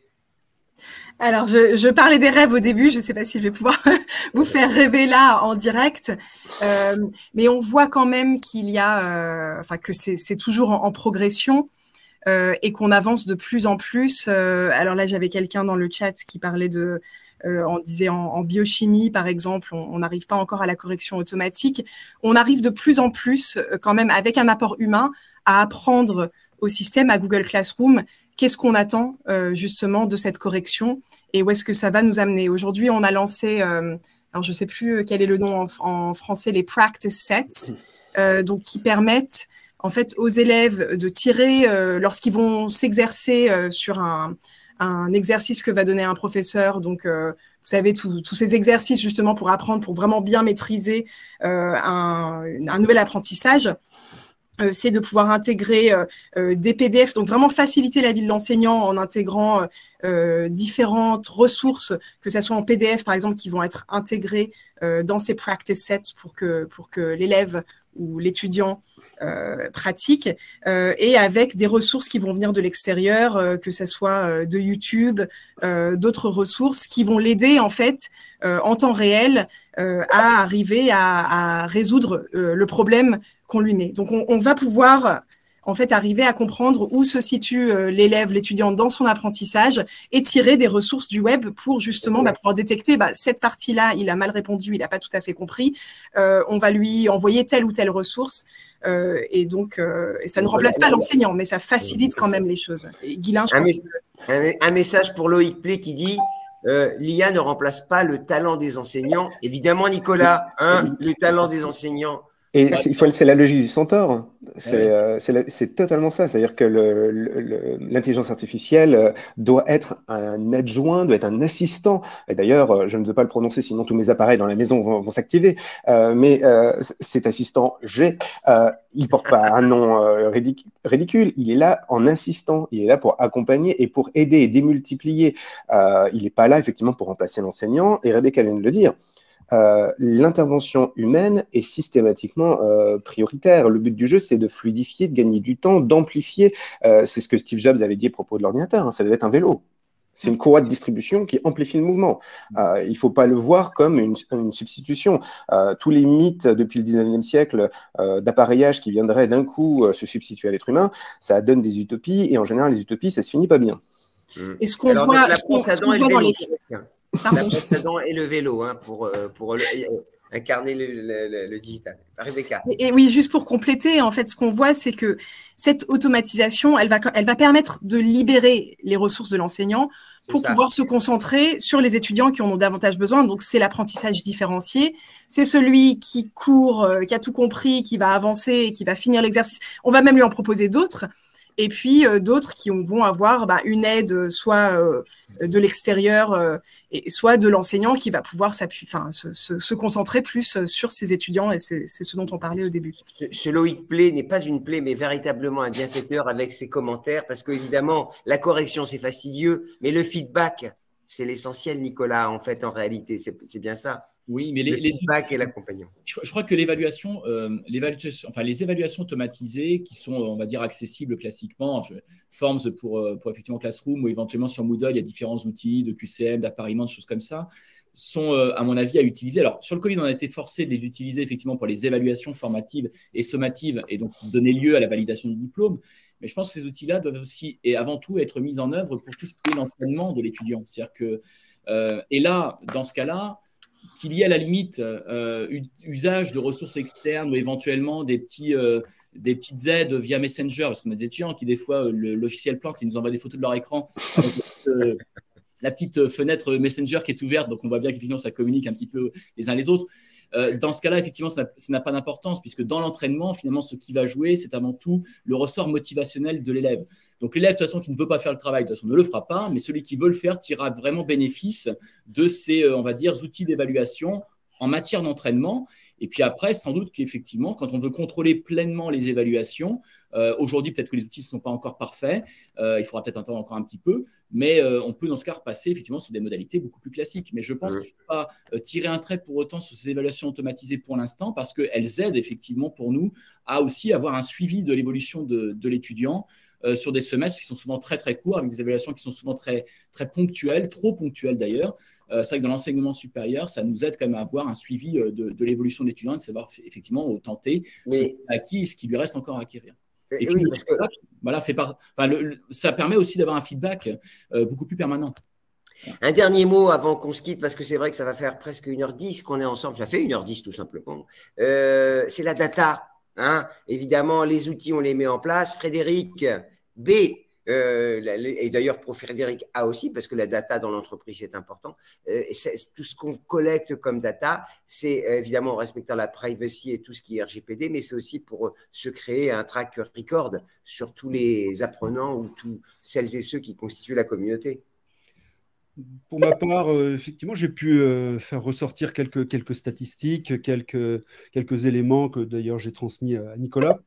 Alors, je parlais des rêves au début. Je ne sais pas si je vais pouvoir vous faire rêver là en direct, mais on voit quand même qu'il y a, que c'est toujours en progression et qu'on avance de plus en plus. Alors là, j'avais quelqu'un dans le chat qui parlait de, on disait en biochimie, par exemple, on n'arrive pas encore à la correction automatique. On arrive de plus en plus, quand même, avec un apport humain, à apprendre au système, à Google Classroom, qu'est-ce qu'on attend justement de cette correction et où est-ce que ça va nous amener. Aujourd'hui, on a lancé, alors je ne sais plus quel est le nom en français, les practice sets, donc qui permettent en fait aux élèves de tirer, lorsqu'ils vont s'exercer sur un exercice que va donner un professeur, donc vous savez, tous ces exercices justement pour apprendre, pour vraiment bien maîtriser un nouvel apprentissage. C'est de pouvoir intégrer des PDF, donc vraiment faciliter la vie de l'enseignant en intégrant différentes ressources, que ce soit en PDF par exemple, qui vont être intégrées dans ces practice sets pour que l'élève ou l'étudiant pratique, et avec des ressources qui vont venir de l'extérieur, que ce soit de YouTube, d'autres ressources qui vont l'aider en fait en temps réel à arriver à résoudre le problème qu'on lui met. Donc, on va pouvoir en fait arriver à comprendre où se situe l'élève, l'étudiant dans son apprentissage et tirer des ressources du web pour justement pouvoir détecter cette partie-là, il a mal répondu, il n'a pas tout à fait compris. On va lui envoyer telle ou telle ressource et donc et ça ne remplace pas l'enseignant, mais ça facilite quand même les choses. Et Guylain, je pense un message pour Loïc Play qui dit l'IA ne remplace pas le talent des enseignants. Évidemment, Nicolas, le talent des enseignants. Et c'est la logique du centaure. C'est totalement ça. C'est-à-dire que l'intelligence artificielle doit être un adjoint, doit être un assistant. Et d'ailleurs, je ne veux pas le prononcer, sinon tous mes appareils dans la maison vont s'activer. Mais cet assistant G, il porte pas un nom ridicule. Il est là en insistant. Il est là pour accompagner et pour aider et démultiplier. Il n'est pas là, effectivement, pour remplacer l'enseignant. Et Rebecca vient de le dire. L'intervention humaine est systématiquement prioritaire. Le but du jeu, c'est de fluidifier, de gagner du temps, d'amplifier. C'est ce que Steve Jobs avait dit à propos de l'ordinateur. Ça devait être un vélo. C'est une courroie de distribution qui amplifie le mouvement. Il ne faut pas le voir comme une substitution. Tous les mythes depuis le 19e siècle d'appareillage qui viendraient d'un coup se substituer à l'être humain, ça donne des utopies. Et en général, les utopies, ça ne se finit pas bien. Et ce qu'on voit, dans les... La brosse à dents et le vélo pour incarner le digital. Rebecca. Et oui, juste pour compléter, en fait, ce qu'on voit, c'est que cette automatisation, elle va permettre de libérer les ressources de l'enseignant pour pouvoir se concentrer sur les étudiants qui en ont davantage besoin. Donc, c'est l'apprentissage différencié. C'est celui qui court, qui a tout compris, qui va avancer, qui va finir l'exercice. On va même lui en proposer d'autres. Et puis d'autres qui vont avoir une aide soit de l'extérieur et soit de l'enseignant qui va pouvoir se concentrer plus sur ses étudiants, et c'est ce dont on parlait au début. Ce Loïc Play n'est pas une plaie, mais véritablement un bienfaiteur avec ses commentaires, parce qu'évidemment, la correction, c'est fastidieux, mais le feedback, c'est l'essentiel, Nicolas, en fait, en réalité, c'est bien ça. Oui, mais les feedback et l'accompagnement. Je crois que les évaluations automatisées qui sont, on va dire, accessibles classiquement, Forms pour effectivement Classroom ou éventuellement sur Moodle, il y a différents outils de QCM, d'appariement, de choses comme ça, sont, à mon avis, à utiliser. Alors, sur le Covid, on a été forcé de les utiliser effectivement pour les évaluations formatives et sommatives et donc donner lieu à la validation du diplôme. Mais je pense que ces outils-là doivent aussi et avant tout être mis en œuvre pour tout ce qui est l'entraînement de l'étudiant. C'est-à-dire que, et là, dans ce cas-là, qu'il y ait à la limite usage de ressources externes ou éventuellement des petites aides via Messenger, parce qu'on a des étudiants qui, des fois, le logiciel plante, ils nous envoient des photos de leur écran avec la petite fenêtre Messenger qui est ouverte, donc on voit bien qu'effectivement ça communique un petit peu les uns les autres. Dans ce cas-là, effectivement, ça n'a pas d'importance, puisque dans l'entraînement, finalement, ce qui va jouer, c'est avant tout le ressort motivationnel de l'élève. Donc, l'élève, de toute façon, qui ne veut pas faire le travail, de toute façon, ne le fera pas, mais celui qui veut le faire tirera vraiment bénéfice de ces, on va dire, outils d'évaluation en matière d'entraînement. Et puis après, sans doute qu'effectivement, quand on veut contrôler pleinement les évaluations, aujourd'hui, peut-être que les outils ne sont pas encore parfaits, il faudra peut-être attendre encore un petit peu, mais on peut dans ce cas repasser effectivement sur des modalités beaucoup plus classiques. Mais je pense qu'il ne faut pas tirer un trait pour autant sur ces évaluations automatisées pour l'instant, parce qu'elles aident effectivement pour nous à aussi avoir un suivi de l'évolution de l'étudiant sur des semestres qui sont souvent très, très courts, avec des évaluations qui sont souvent très, très ponctuelles, trop ponctuelles d'ailleurs. C'est vrai que dans l'enseignement supérieur, ça nous aide quand même à avoir un suivi de l'évolution de l'étudiant, de savoir effectivement tenter ce qu'il a acquis et ce qui lui reste encore à acquérir. Et oui, puis, parce que… voilà, ça permet aussi d'avoir un feedback beaucoup plus permanent. Un dernier mot avant qu'on se quitte, parce que c'est vrai que ça va faire presque 1h10 qu'on est ensemble. Ça fait 1h10 tout simplement. C'est la data. Hein. Évidemment, les outils, on les met en place. Frédéric B, et d'ailleurs pour Frédéric A aussi, parce que la data dans l'entreprise est important. Tout ce qu'on collecte comme data, c'est évidemment en respectant la privacy et tout ce qui est RGPD, mais c'est aussi pour se créer un track record sur tous les apprenants ou tous celles et ceux qui constituent la communauté. Pour ma part, effectivement, j'ai pu faire ressortir quelques statistiques, quelques éléments que d'ailleurs j'ai transmis à Nicolas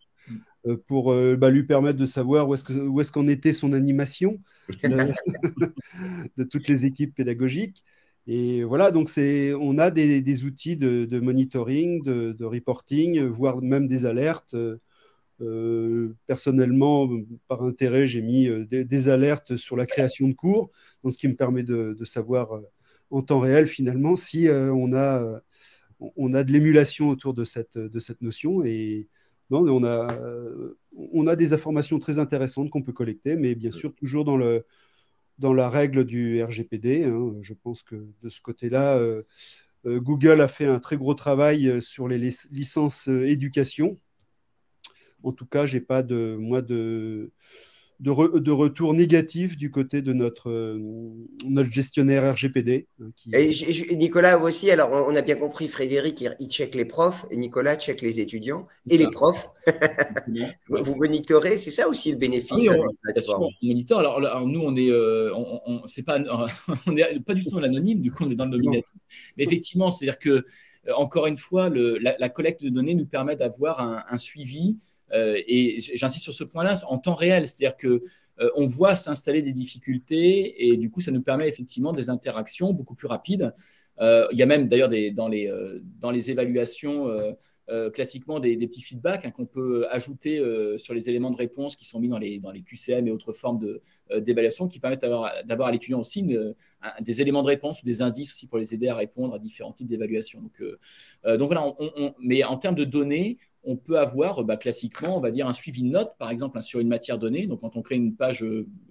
pour lui permettre de savoir où est-ce qu'en était son animation de toutes les équipes pédagogiques. Et voilà, donc on a des outils de monitoring, de reporting, voire même des alertes. Personnellement, par intérêt, j'ai mis des alertes sur la création de cours, donc ce qui me permet de savoir en temps réel finalement si on a de l'émulation autour de cette notion. Et non, on a des informations très intéressantes qu'on peut collecter, mais bien sûr toujours dans la règle du RGPD. Hein. Je pense que de ce côté-là, Google a fait un très gros travail sur les licences éducation. En tout cas, je n'ai pas de retour négatif du côté de notre gestionnaire RGPD. Et Nicolas aussi, alors on a bien compris, Frédéric, il check les profs, et Nicolas check les étudiants et les profs. Vous monitorez, c'est ça aussi le bénéfice de la plateforme. On monitore. Alors nous, on n'est pas du tout dans l'anonyme, du coup on est dans le nominatif. Mais effectivement, c'est-à-dire que, encore une fois, la collecte de données nous permet d'avoir un suivi. Et j'insiste sur ce point-là, en temps réel, c'est-à-dire qu'on voit s'installer des difficultés et du coup, ça nous permet effectivement des interactions beaucoup plus rapides. Il y a même d'ailleurs dans les évaluations classiquement des petits feedbacks qu'on peut ajouter sur les éléments de réponse qui sont mis dans les QCM et autres formes d'évaluation qui permettent d'avoir à l'étudiant aussi des éléments de réponse ou des indices aussi pour les aider à répondre à différents types d'évaluations. Donc voilà, mais en termes de données, on peut avoir classiquement, on va dire, un suivi de notes, par exemple, sur une matière donnée. Donc, quand on crée une page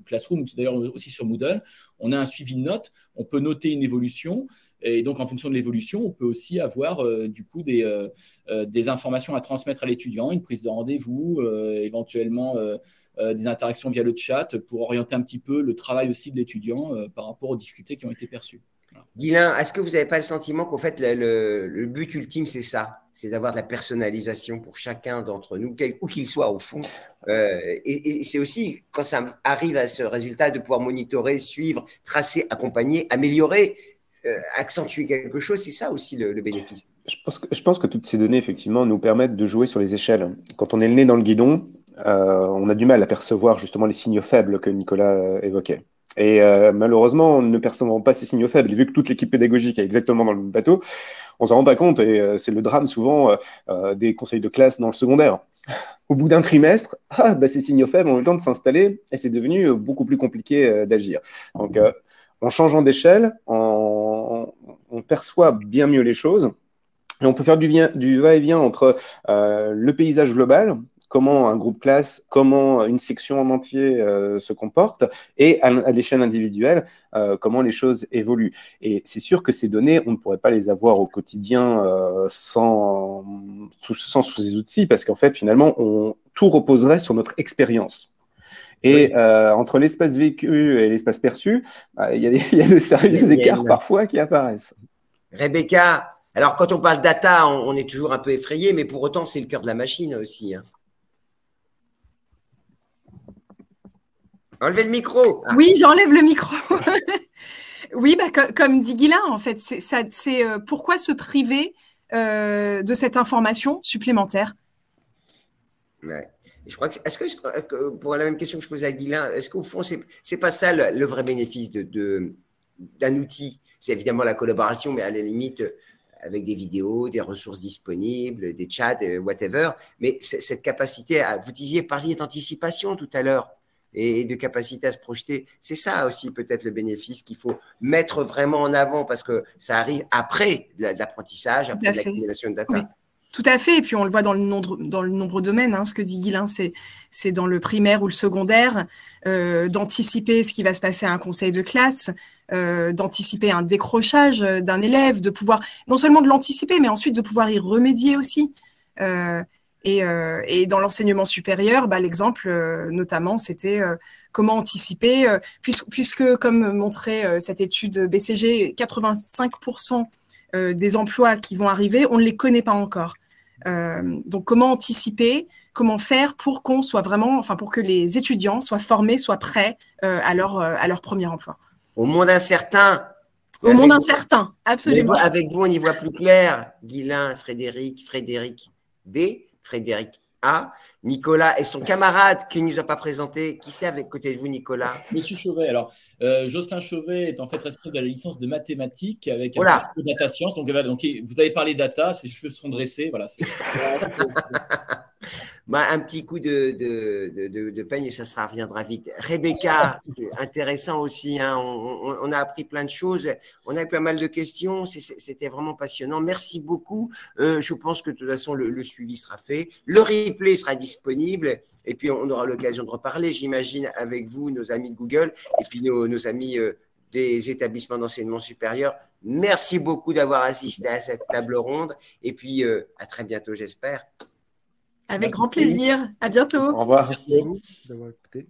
Classroom, c'est d'ailleurs aussi sur Moodle, on a un suivi de notes, on peut noter une évolution. Et donc, en fonction de l'évolution, on peut aussi avoir du coup des informations à transmettre à l'étudiant, une prise de rendez-vous, éventuellement des interactions via le chat pour orienter un petit peu le travail aussi de l'étudiant par rapport aux difficultés qui ont été perçues. Guilain, est-ce que vous n'avez pas le sentiment qu'en fait, le but ultime, c'est ça, c'est d'avoir de la personnalisation pour chacun d'entre nous, où qu'il soit au fond. Et c'est aussi, quand ça arrive à ce résultat, de pouvoir monitorer, suivre, tracer, accompagner, améliorer, accentuer quelque chose, c'est ça aussi le bénéfice. Je pense que toutes ces données, effectivement, nous permettent de jouer sur les échelles. Quand on est le nez dans le guidon, on a du mal à percevoir justement les signaux faibles que Nicolas évoquait. Et malheureusement, ne percevant pas ces signaux faibles, et vu que toute l'équipe pédagogique est exactement dans le même bateau, on ne s'en rend pas compte. Et c'est le drame souvent des conseils de classe dans le secondaire. Au bout d'un trimestre, ces signaux faibles ont eu le temps de s'installer et c'est devenu beaucoup plus compliqué d'agir. Donc, en changeant d'échelle, on perçoit bien mieux les choses et on peut faire du va-et-vient entre le paysage global, comment un groupe classe, comment une section en entier se comporte, et à l'échelle individuelle, comment les choses évoluent. Et c'est sûr que ces données, on ne pourrait pas les avoir au quotidien sans ces outils, parce qu'en fait, finalement, tout reposerait sur notre expérience. Et entre l'espace vécu et l'espace perçu, il y a de sérieux écarts parfois qui apparaissent. Rebecca, alors quand on parle data, on est toujours un peu effrayé, mais pour autant, c'est le cœur de la machine aussi. Hein. Enlevez le micro. Oui, j'enlève le micro. Oui, comme dit Guilain, en fait, c'est pourquoi se priver de cette information supplémentaire? Ouais. Je crois que, est-ce que pour la même question que je posais à Guilain, est-ce qu'au fond, c'est pas ça le vrai bénéfice d'un outil? C'est évidemment la collaboration, mais à la limite, avec des vidéos, des ressources disponibles, des chats, whatever. Mais cette capacité vous parliez d'anticipation tout à l'heure. et de capacité à se projeter. C'est ça aussi peut-être le bénéfice qu'il faut mettre vraiment en avant parce que ça arrive après de l'apprentissage, après de l'accumulation de data. Oui. Tout à fait, et puis on le voit dans le nombre de domaines, hein, ce que dit Guilain, c'est dans le primaire ou le secondaire, d'anticiper ce qui va se passer à un conseil de classe, d'anticiper un décrochage d'un élève, de pouvoir, non seulement de l'anticiper, mais ensuite de pouvoir y remédier aussi. Et dans l'enseignement supérieur, l'exemple notamment, c'était comment anticiper, puisque comme montrait cette étude BCG, 85% des emplois qui vont arriver, on ne les connaît pas encore. Donc, comment anticiper, comment faire pour qu'on soit vraiment, pour que les étudiants soient formés, soient prêts à leur premier emploi. Au monde incertain. Au monde incertain, absolument. Avec vous, on y voit plus clair. Guilain, Frédéric B, Frédéric A, Nicolas et son camarade qui ne nous a pas présenté. Qui c'est avec côté de vous, Nicolas? Monsieur Chauvet. Alors, Jocelyn Chauvet est en fait responsable de la licence de mathématiques avec un peu de data science. Donc, vous avez parlé data, ses cheveux sont dressés. Voilà. Un petit coup de peigne et ça reviendra vite. Rebecca, intéressant aussi. Hein, on a appris plein de choses. On a eu pas mal de questions. C'était vraiment passionnant. Merci beaucoup. Je pense que de toute façon, le suivi sera fait. Le replay sera disponible. Et puis, on aura l'occasion de reparler, j'imagine, avec vous, nos amis de Google, et puis nos amis des établissements d'enseignement supérieur. Merci beaucoup d'avoir assisté à cette table ronde. Et puis, à très bientôt, j'espère. Avec grand plaisir. À bientôt. Au revoir. Merci à vous d'avoir écouté.